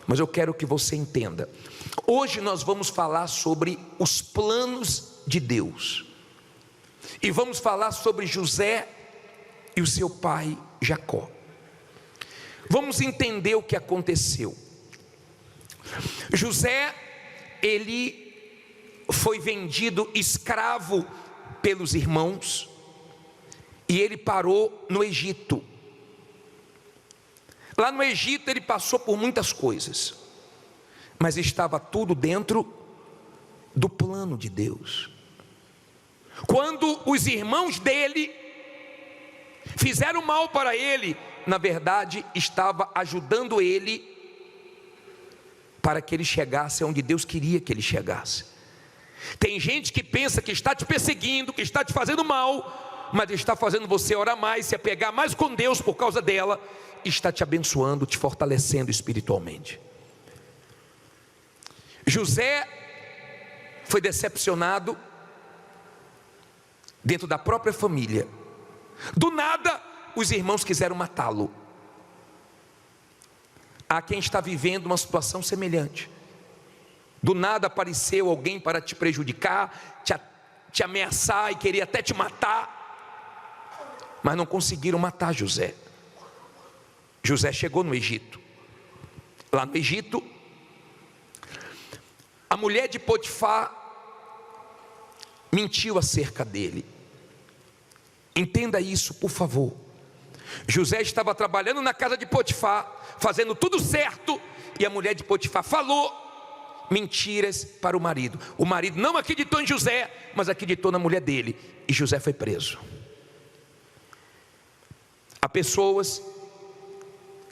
mas eu quero que você entenda. Hoje nós vamos falar sobre os planos de Deus, e vamos falar sobre José e o seu pai Jacó. Vamos entender o que aconteceu. José, ele foi vendido escravo pelos irmãos, e ele parou no Egito. Lá no Egito ele passou por muitas coisas, mas estava tudo dentro do plano de Deus. Quando os irmãos dele fizeram mal para ele, na verdade estava ajudando ele para que ele chegasse onde Deus queria que ele chegasse. Tem gente que pensa que está te perseguindo, que está te fazendo mal, mas está fazendo você orar mais, se apegar mais com Deus por causa dela, e está te abençoando, te fortalecendo espiritualmente. José foi decepcionado dentro da própria família. Do nada, os irmãos quiseram matá-lo. Há quem está vivendo uma situação semelhante. Do nada apareceu alguém para te prejudicar, te ameaçar e queria até te matar, mas não conseguiram matar José. José chegou no Egito. Lá no Egito, a mulher de Potifar mentiu acerca dele. Entenda isso, por favor. José estava trabalhando na casa de Potifar, fazendo tudo certo, e a mulher de Potifar falou mentiras para o marido. O marido não acreditou em José, mas acreditou na mulher dele, e José foi preso. Há pessoas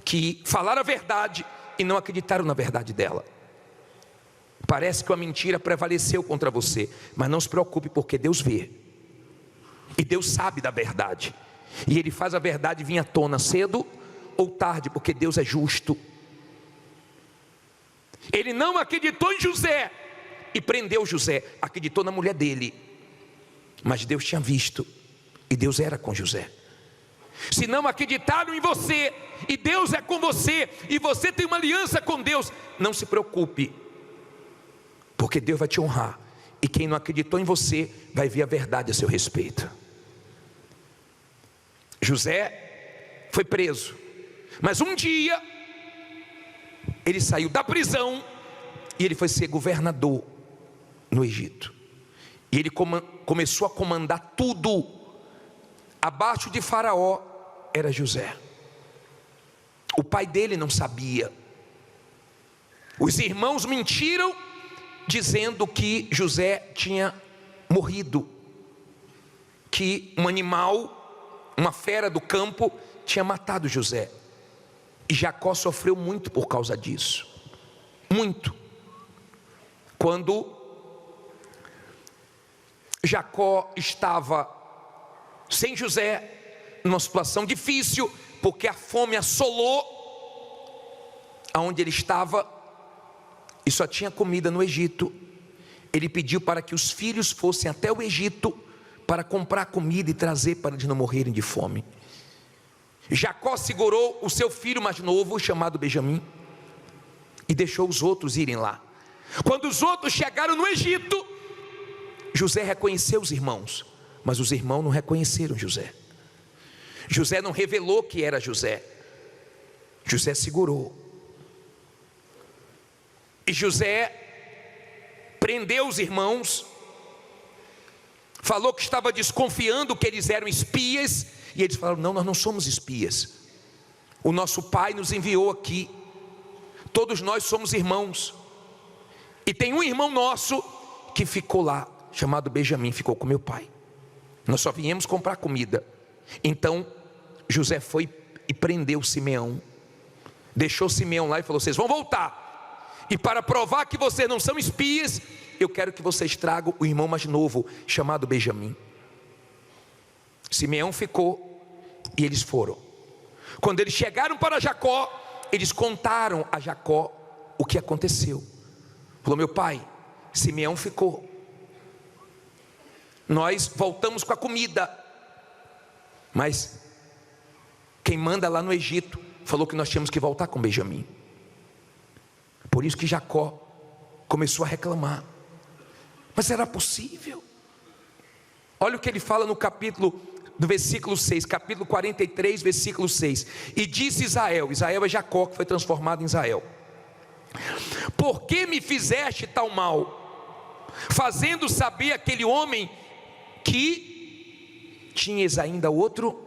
que falaram a verdade e não acreditaram na verdade dela. Parece que a mentira prevaleceu contra você, mas não se preocupe, porque Deus vê, e Deus sabe da verdade, e Ele faz a verdade vir à tona cedo ou tarde, porque Deus é justo. Ele não acreditou em José e prendeu José, acreditou na mulher dele, mas Deus tinha visto, e Deus era com José. Se não acreditaram em você, e Deus é com você, e você tem uma aliança com Deus, não se preocupe, porque Deus vai te honrar, e quem não acreditou em você, vai ver a verdade a seu respeito. José foi preso, mas um dia, ele saiu da prisão, e ele foi ser governador no Egito, e ele começou a comandar tudo. Abaixo de Faraó era José. O pai dele não sabia. Os irmãos mentiram, dizendo que José tinha morrido, que um animal, uma fera do campo, tinha matado José. E Jacó sofreu muito por causa disso, muito. Quando Jacó estava sem José, numa situação difícil, porque a fome assolou aonde ele estava, e só tinha comida no Egito. Ele pediu para que os filhos fossem até o Egito para comprar comida e trazer, para eles não morrerem de fome. Jacó segurou o seu filho mais novo, chamado Benjamim, e deixou os outros irem lá. Quando os outros chegaram no Egito, José reconheceu os irmãos, mas os irmãos não reconheceram José. José não revelou que era José. José segurou. E José prendeu os irmãos, falou que estava desconfiando que eles eram espias, e eles falaram: não, nós não somos espias, o nosso pai nos enviou aqui, todos nós somos irmãos, e tem um irmão nosso que ficou lá, chamado Benjamim, ficou com meu pai, nós só viemos comprar comida. Então José foi e prendeu Simeão, deixou Simeão lá e falou: vocês vão voltar, e para provar que vocês não são espias, eu quero que vocês tragam o irmão mais novo, chamado Benjamim. Simeão ficou e eles foram. Quando eles chegaram para Jacó, eles contaram a Jacó o que aconteceu. Falou: meu pai, Simeão ficou, nós voltamos com a comida, mas quem manda lá no Egito falou que nós tínhamos que voltar com Benjamim. Por isso que Jacó começou a reclamar. Mas era possível? Olha o que ele fala no versículo 6, capítulo 43, versículo 6. E disse Israel é Jacó, que foi transformado em Israel: por que me fizeste tal mal, fazendo saber aquele homem que tinhas ainda outro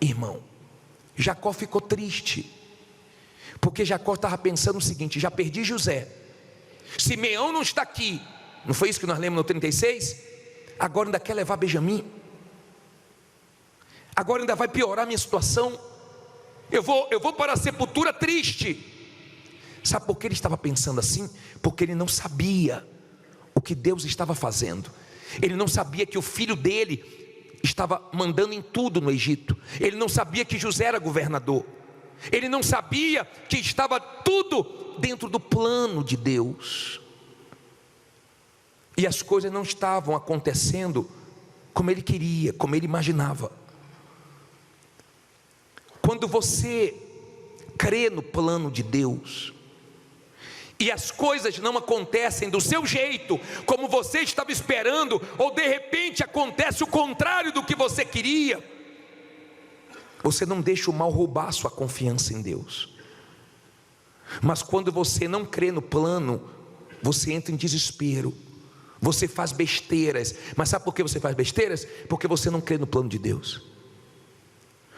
irmão? Jacó ficou triste, porque Jacó estava pensando o seguinte: já perdi José, Simeão não está aqui, não foi isso que nós lemos no 36? Agora ainda quer levar Benjamim, agora ainda vai piorar a minha situação, eu vou para a sepultura triste. Sabe por que ele estava pensando assim? Porque ele não sabia o que Deus estava fazendo, ele não sabia que o filho dele estava mandando em tudo no Egito, ele não sabia que José era governador, ele não sabia que estava tudo dentro do plano de Deus, e as coisas não estavam acontecendo como ele queria, como ele imaginava. Quando você crê no plano de Deus, e as coisas não acontecem do seu jeito, como você estava esperando, ou de repente acontece o contrário do que você queria, você não deixa o mal roubar sua confiança em Deus. Mas quando você não crê no plano, você entra em desespero, você faz besteiras. Mas sabe por que você faz besteiras? Porque você não crê no plano de Deus,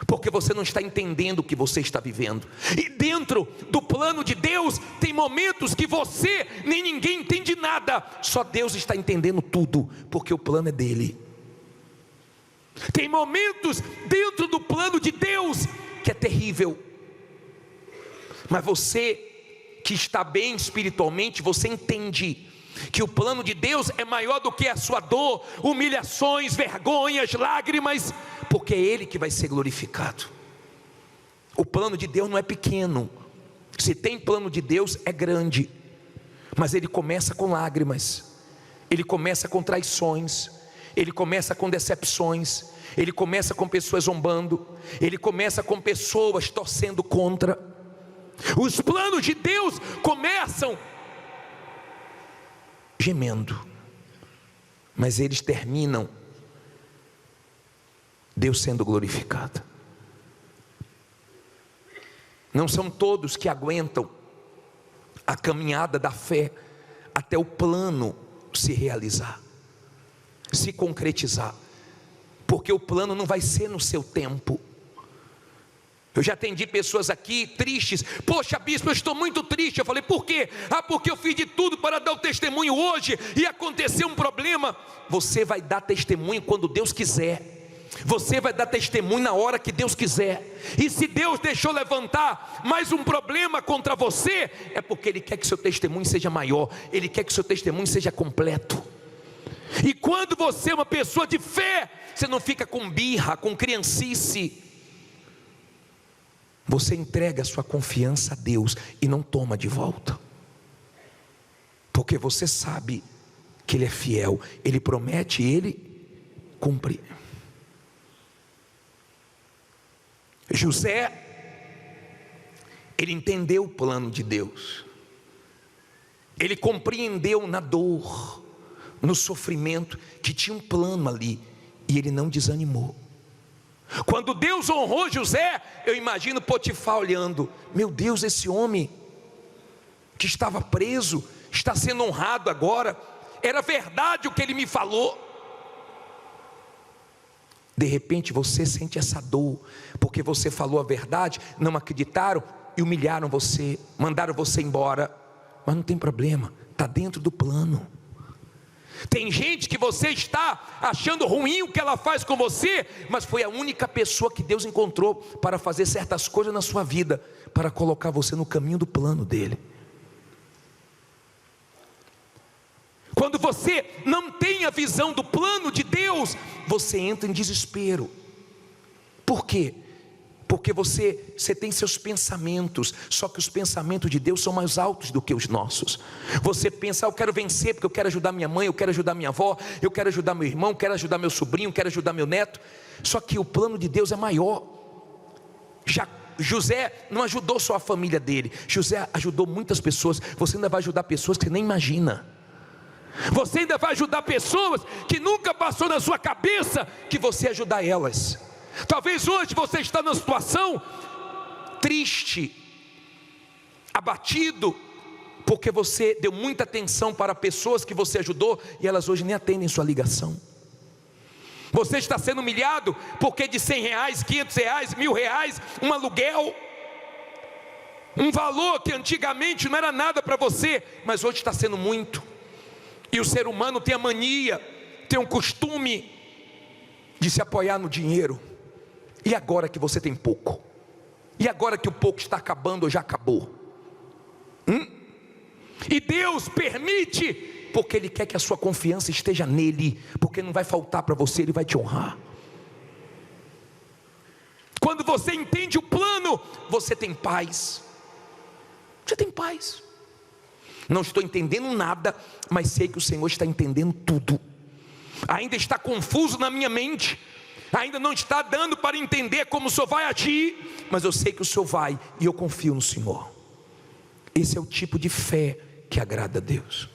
porque você não está entendendo o que você está vivendo. E dentro do plano de Deus tem momentos que você nem ninguém entende nada, só Deus está entendendo tudo, porque o plano é dele. Tem momentos dentro do plano de Deus que é terrível, mas você que está bem espiritualmente, você entende que o plano de Deus é maior do que a sua dor, humilhações, vergonhas, lágrimas, porque é Ele que vai ser glorificado. O plano de Deus não é pequeno, se tem plano de Deus é grande, mas ele começa com lágrimas, ele começa com traições, ele começa com decepções, ele começa com pessoas zombando, ele começa com pessoas torcendo contra. Os planos de Deus começam gemendo, mas eles terminam Deus sendo glorificado. Não são todos que aguentam a caminhada da fé até o plano se realizar, se concretizar, porque o plano não vai ser no seu tempo. Eu já atendi pessoas aqui tristes: poxa bispo, eu estou muito triste. Eu falei: por quê? Porque eu fiz de tudo para dar o testemunho hoje e aconteceu um problema. Você vai dar testemunho quando Deus quiser, você vai dar testemunho na hora que Deus quiser. E se Deus deixou levantar mais um problema contra você, é porque Ele quer que seu testemunho seja maior, Ele quer que seu testemunho seja completo. E quando você é uma pessoa de fé, você não fica com birra, com criancice, você entrega a sua confiança a Deus e não toma de volta, porque você sabe que Ele é fiel, Ele promete e Ele cumpre. José, ele entendeu o plano de Deus, ele compreendeu na dor, no sofrimento, que tinha um plano ali, e ele não desanimou. Quando Deus honrou José, eu imagino Potifar olhando: meu Deus, esse homem que estava preso está sendo honrado agora, era verdade o que ele me falou. De repente você sente essa dor, porque você falou a verdade, não acreditaram e humilharam você, mandaram você embora. Mas não tem problema, está dentro do plano. Tem gente que você está achando ruim o que ela faz com você, mas foi a única pessoa que Deus encontrou para fazer certas coisas na sua vida, para colocar você no caminho do plano dele. Quando você não tem a visão do plano de Deus, você entra em desespero. Por quê? Porque você tem seus pensamentos, só que os pensamentos de Deus são mais altos do que os nossos. Você pensa, eu quero vencer porque eu quero ajudar minha mãe, eu quero ajudar minha avó, eu quero ajudar meu irmão, quero ajudar meu sobrinho, quero ajudar meu neto. Só que o plano de Deus é maior. José não ajudou só a família dele, José ajudou muitas pessoas. Você ainda vai ajudar pessoas que você nem imagina. Você ainda vai ajudar pessoas que nunca passou na sua cabeça que você ia ajudar elas. Talvez hoje você está numa situação triste, abatido, porque você deu muita atenção para pessoas que você ajudou e elas hoje nem atendem sua ligação. Você está sendo humilhado porque de R$100, R$500, R$1.000, um aluguel, um valor que antigamente não era nada para você, mas hoje está sendo muito. E o ser humano tem a mania, tem um costume de se apoiar no dinheiro. E agora que você tem pouco? E agora que o pouco está acabando ou já acabou? E Deus permite, porque Ele quer que a sua confiança esteja nele, porque não vai faltar para você, Ele vai te honrar. Quando você entende o plano, você tem paz. Você tem paz. Não estou entendendo nada, mas sei que o Senhor está entendendo tudo. Ainda está confuso na minha mente, ainda não está dando para entender como o Senhor vai agir, mas eu sei que o Senhor vai, e eu confio no Senhor. Esse é o tipo de fé que agrada a Deus.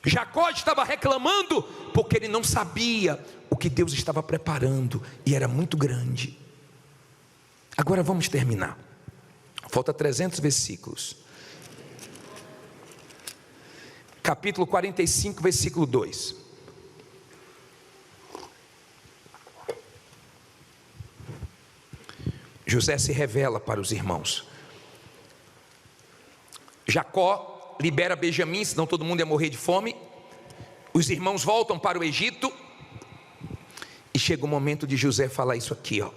Jacó estava reclamando, porque ele não sabia o que Deus estava preparando, e era muito grande. Agora vamos terminar, falta 300 versículos. Capítulo 45, versículo 2. José se revela para os irmãos. Jacó libera Benjamim, senão todo mundo ia morrer de fome. Os irmãos voltam para o Egito. E chega o momento de José falar isso aqui, ó.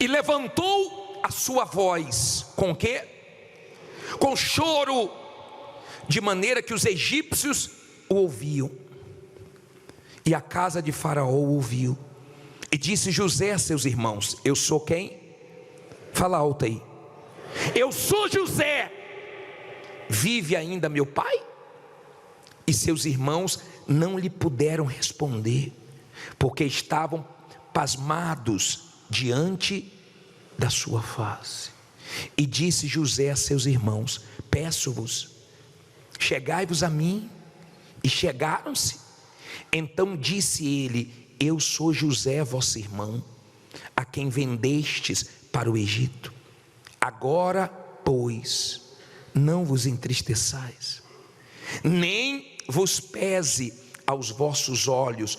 E levantou a sua voz, com o quê? Com choro, de maneira que os egípcios o ouviam, e a casa de Faraó o ouviu. E disse José a seus irmãos: eu sou quem? Fala alto aí. Eu sou José. Vive ainda meu pai? E seus irmãos não lhe puderam responder, porque estavam pasmados diante da sua face. E disse José a seus irmãos: peço-vos, chegai-vos a mim. E chegaram-se. Então disse ele: eu sou José, vosso irmão, a quem vendestes para o Egito. Agora, pois, não vos entristeçais, nem vos pese aos vossos olhos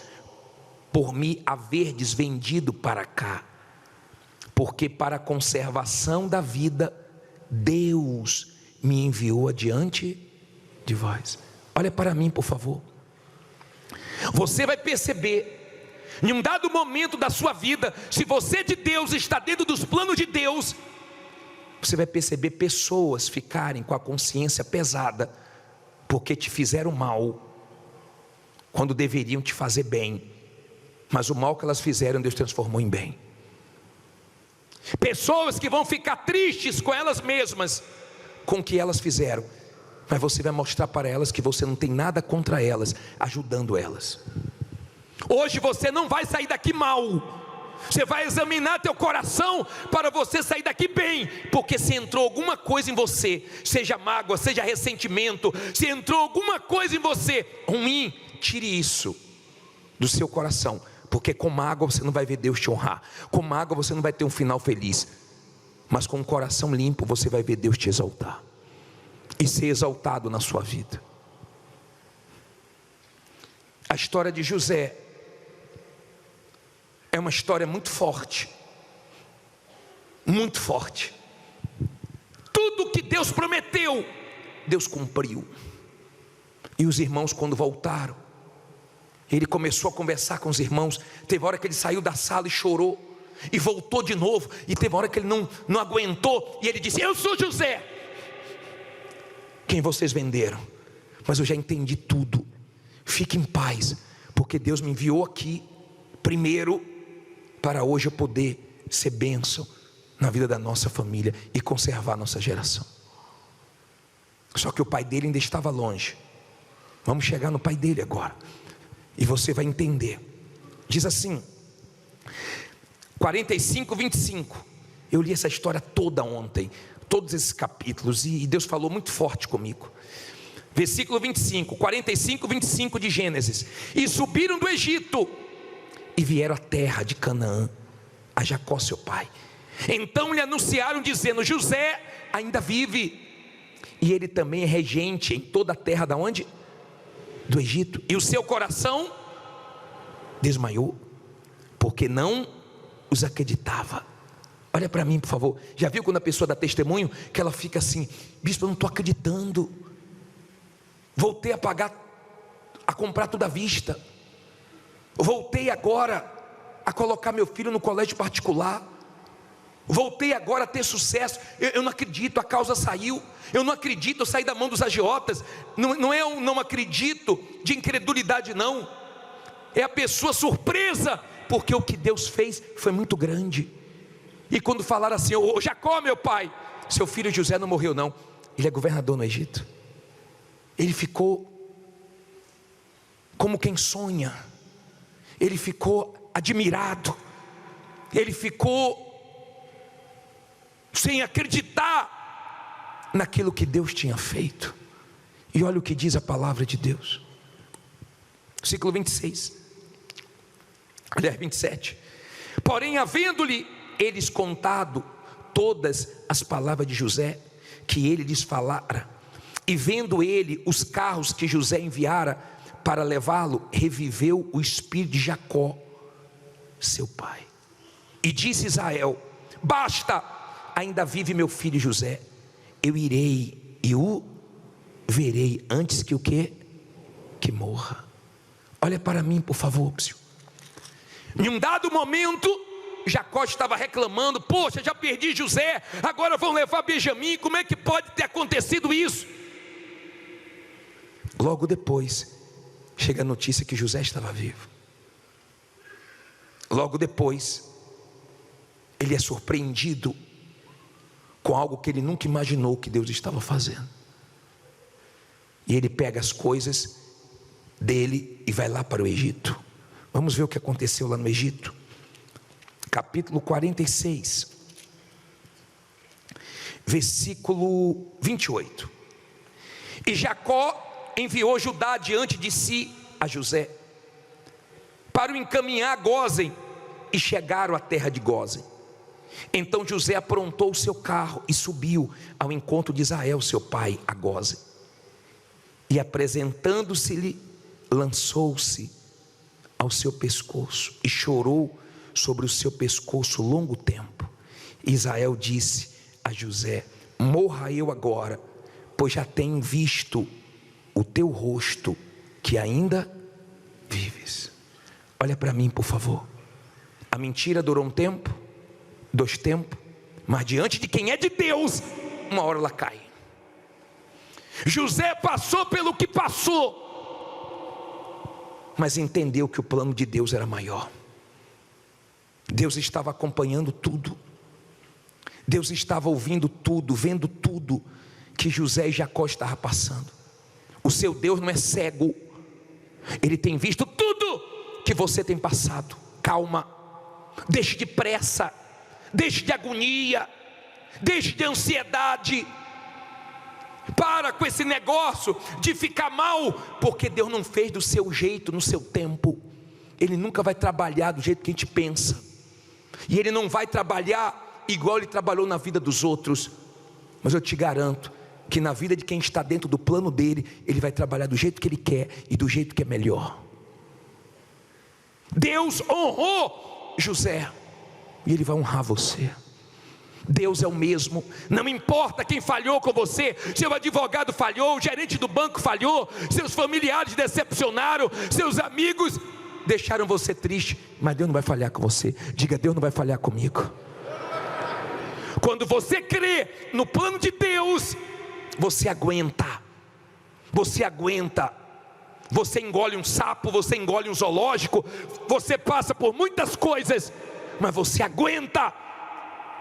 por me haverdes vendido para cá, porque para a conservação da vida Deus me enviou adiante de vós. Olha para mim, por favor. Você vai perceber, em um dado momento da sua vida, se você de Deus está dentro dos planos de Deus, você vai perceber pessoas ficarem com a consciência pesada, porque te fizeram mal, quando deveriam te fazer bem, mas o mal que elas fizeram, Deus transformou em bem. Pessoas que vão ficar tristes com elas mesmas, com o que elas fizeram, mas você vai mostrar para elas que você não tem nada contra elas, ajudando elas. Hoje você não vai sair daqui mal, você vai examinar teu coração para você sair daqui bem, porque se entrou alguma coisa em você, seja mágoa, seja ressentimento, se entrou alguma coisa em você ruim, tire isso do seu coração, porque com mágoa você não vai ver Deus te honrar, com mágoa você não vai ter um final feliz, mas com um coração limpo você vai ver Deus te exaltar e ser exaltado na sua vida. A história de José É uma história muito forte. Muito forte. Tudo que Deus prometeu, Deus cumpriu. E os irmãos, quando voltaram, ele começou a conversar com os irmãos. Teve hora que ele saiu da sala e chorou, e voltou de novo. E teve hora que ele não aguentou, e ele disse: eu sou José, quem vocês venderam, mas eu já entendi tudo. Fique em paz, porque Deus me enviou aqui primeiro para hoje eu poder ser bênção na vida da nossa família e conservar a nossa geração. Só que o pai dele ainda estava longe. Vamos chegar no pai dele agora, e você vai entender. Diz assim, 45, 25. Eu li essa história toda ontem, todos esses capítulos, e Deus falou muito forte comigo. Versículo 25, 45, 25 de Gênesis. E subiram do Egito e vieram à terra de Canaã, a Jacó seu pai. Então lhe anunciaram dizendo: José ainda vive, e ele também é regente em toda a terra da onde? Do Egito. E o seu coração desmaiou, porque não os acreditava. Olha para mim, por favor. Já viu quando a pessoa dá testemunho, que ela fica assim: bispo, eu não estou acreditando. Voltei a comprar tudo à vista. Voltei agora a colocar meu filho no colégio particular. Voltei agora a ter sucesso. Eu não acredito, a causa saiu. Eu não acredito, eu saí da mão dos agiotas. Não é um não acredito de incredulidade, não. É a pessoa surpresa, porque o que Deus fez foi muito grande. E quando falaram assim: ô Jacó, meu pai, seu filho José não morreu não, ele é governador no Egito. Ele ficou como quem sonha. Ele ficou admirado. Ele ficou sem acreditar naquilo que Deus tinha feito. E olha o que diz a palavra de Deus. Versículo 26. Aliás, 27. Porém, havendo-lhe eles contado todas as palavras de José, que ele lhes falara, e vendo ele os carros que José enviara para levá-lo, reviveu o espírito de Jacó, seu pai. E disse Israel: basta, ainda vive meu filho José. Eu irei e o verei antes que o quê? Que morra. Olha para mim, por favor, psiu. Em um dado momento, Jacó estava reclamando: poxa, já perdi José, agora vão levar Benjamim, como é que pode ter acontecido isso? Logo depois, chega a notícia que José estava vivo. Logo depois, ele é surpreendido com algo que ele nunca imaginou que Deus estava fazendo. E ele pega as coisas dele e vai lá para o Egito. Vamos ver o que aconteceu lá no Egito. Capítulo 46, versículo 28. E Jacó enviou Judá diante de si a José, para o encaminhar a Gósen, e chegaram à terra de Gósen. Então José aprontou o seu carro e subiu ao encontro de Israel, seu pai, a Gósen. E apresentando-se-lhe, lançou-se ao seu pescoço e chorou sobre o seu pescoço longo tempo. Israel disse a José: morra eu agora, pois já tenho visto o teu rosto, que ainda vives. Olha para mim, por favor. A mentira durou um tempo, 2 tempos, mas diante de quem é de Deus, uma hora ela cai. José passou pelo que passou, mas entendeu que o plano de Deus era maior. Deus estava acompanhando tudo. Deus estava ouvindo tudo, vendo tudo que José e Jacó estavam passando. O seu Deus não é cego. Ele tem visto tudo que você tem passado. Calma, deixe de pressa, deixe de agonia, deixe de ansiedade. Para com esse negócio de ficar mal, porque Deus não fez do seu jeito, no seu tempo. Ele nunca vai trabalhar do jeito que a gente pensa, e Ele não vai trabalhar igual Ele trabalhou na vida dos outros. Mas eu te garanto que na vida de quem está dentro do plano dele, Ele vai trabalhar do jeito que Ele quer e do jeito que é melhor. Deus honrou José, e Ele vai honrar você. Deus é o mesmo, não importa quem falhou com você, seu advogado falhou, o gerente do banco falhou, seus familiares decepcionaram, seus amigos deixaram você triste, mas Deus não vai falhar com você. Diga: Deus não vai falhar comigo. Quando você crê no plano de Deus, você aguenta, você engole um sapo, você engole um zoológico, você passa por muitas coisas, mas você aguenta,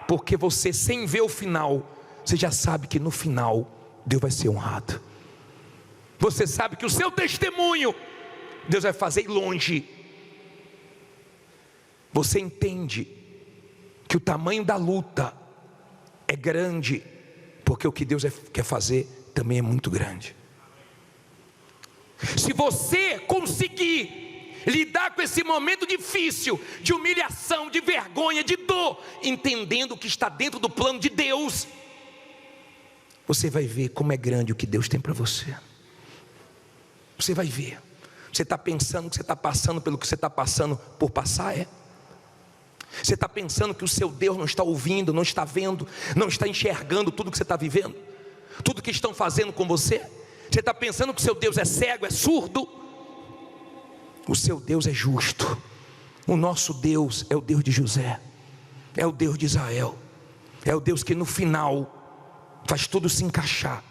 porque você, sem ver o final, você já sabe que no final Deus vai ser honrado. Você sabe que o seu testemunho Deus vai fazer ir longe. Você entende que o tamanho da luta é grande, porque o que Deus quer fazer também é muito grande. Se você conseguir lidar com esse momento difícil, de humilhação, de vergonha, de dor, entendendo o que está dentro do plano de Deus, você vai ver como é grande o que Deus tem para você. Você vai ver. Você está pensando que você está passando pelo que você está passando por passar, é? Você está pensando que o seu Deus não está ouvindo, não está vendo, não está enxergando tudo que você está vivendo, tudo que estão fazendo com você? Você está pensando que o seu Deus é cego, é surdo? O seu Deus é justo. O nosso Deus é o Deus de José, é o Deus de Israel, é o Deus que no final faz tudo se encaixar.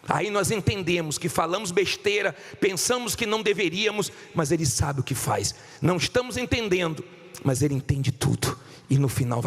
Aí nós entendemos que falamos besteira, pensamos que não deveríamos, mas Ele sabe o que faz. Não estamos entendendo, mas Ele entende tudo, e no final vai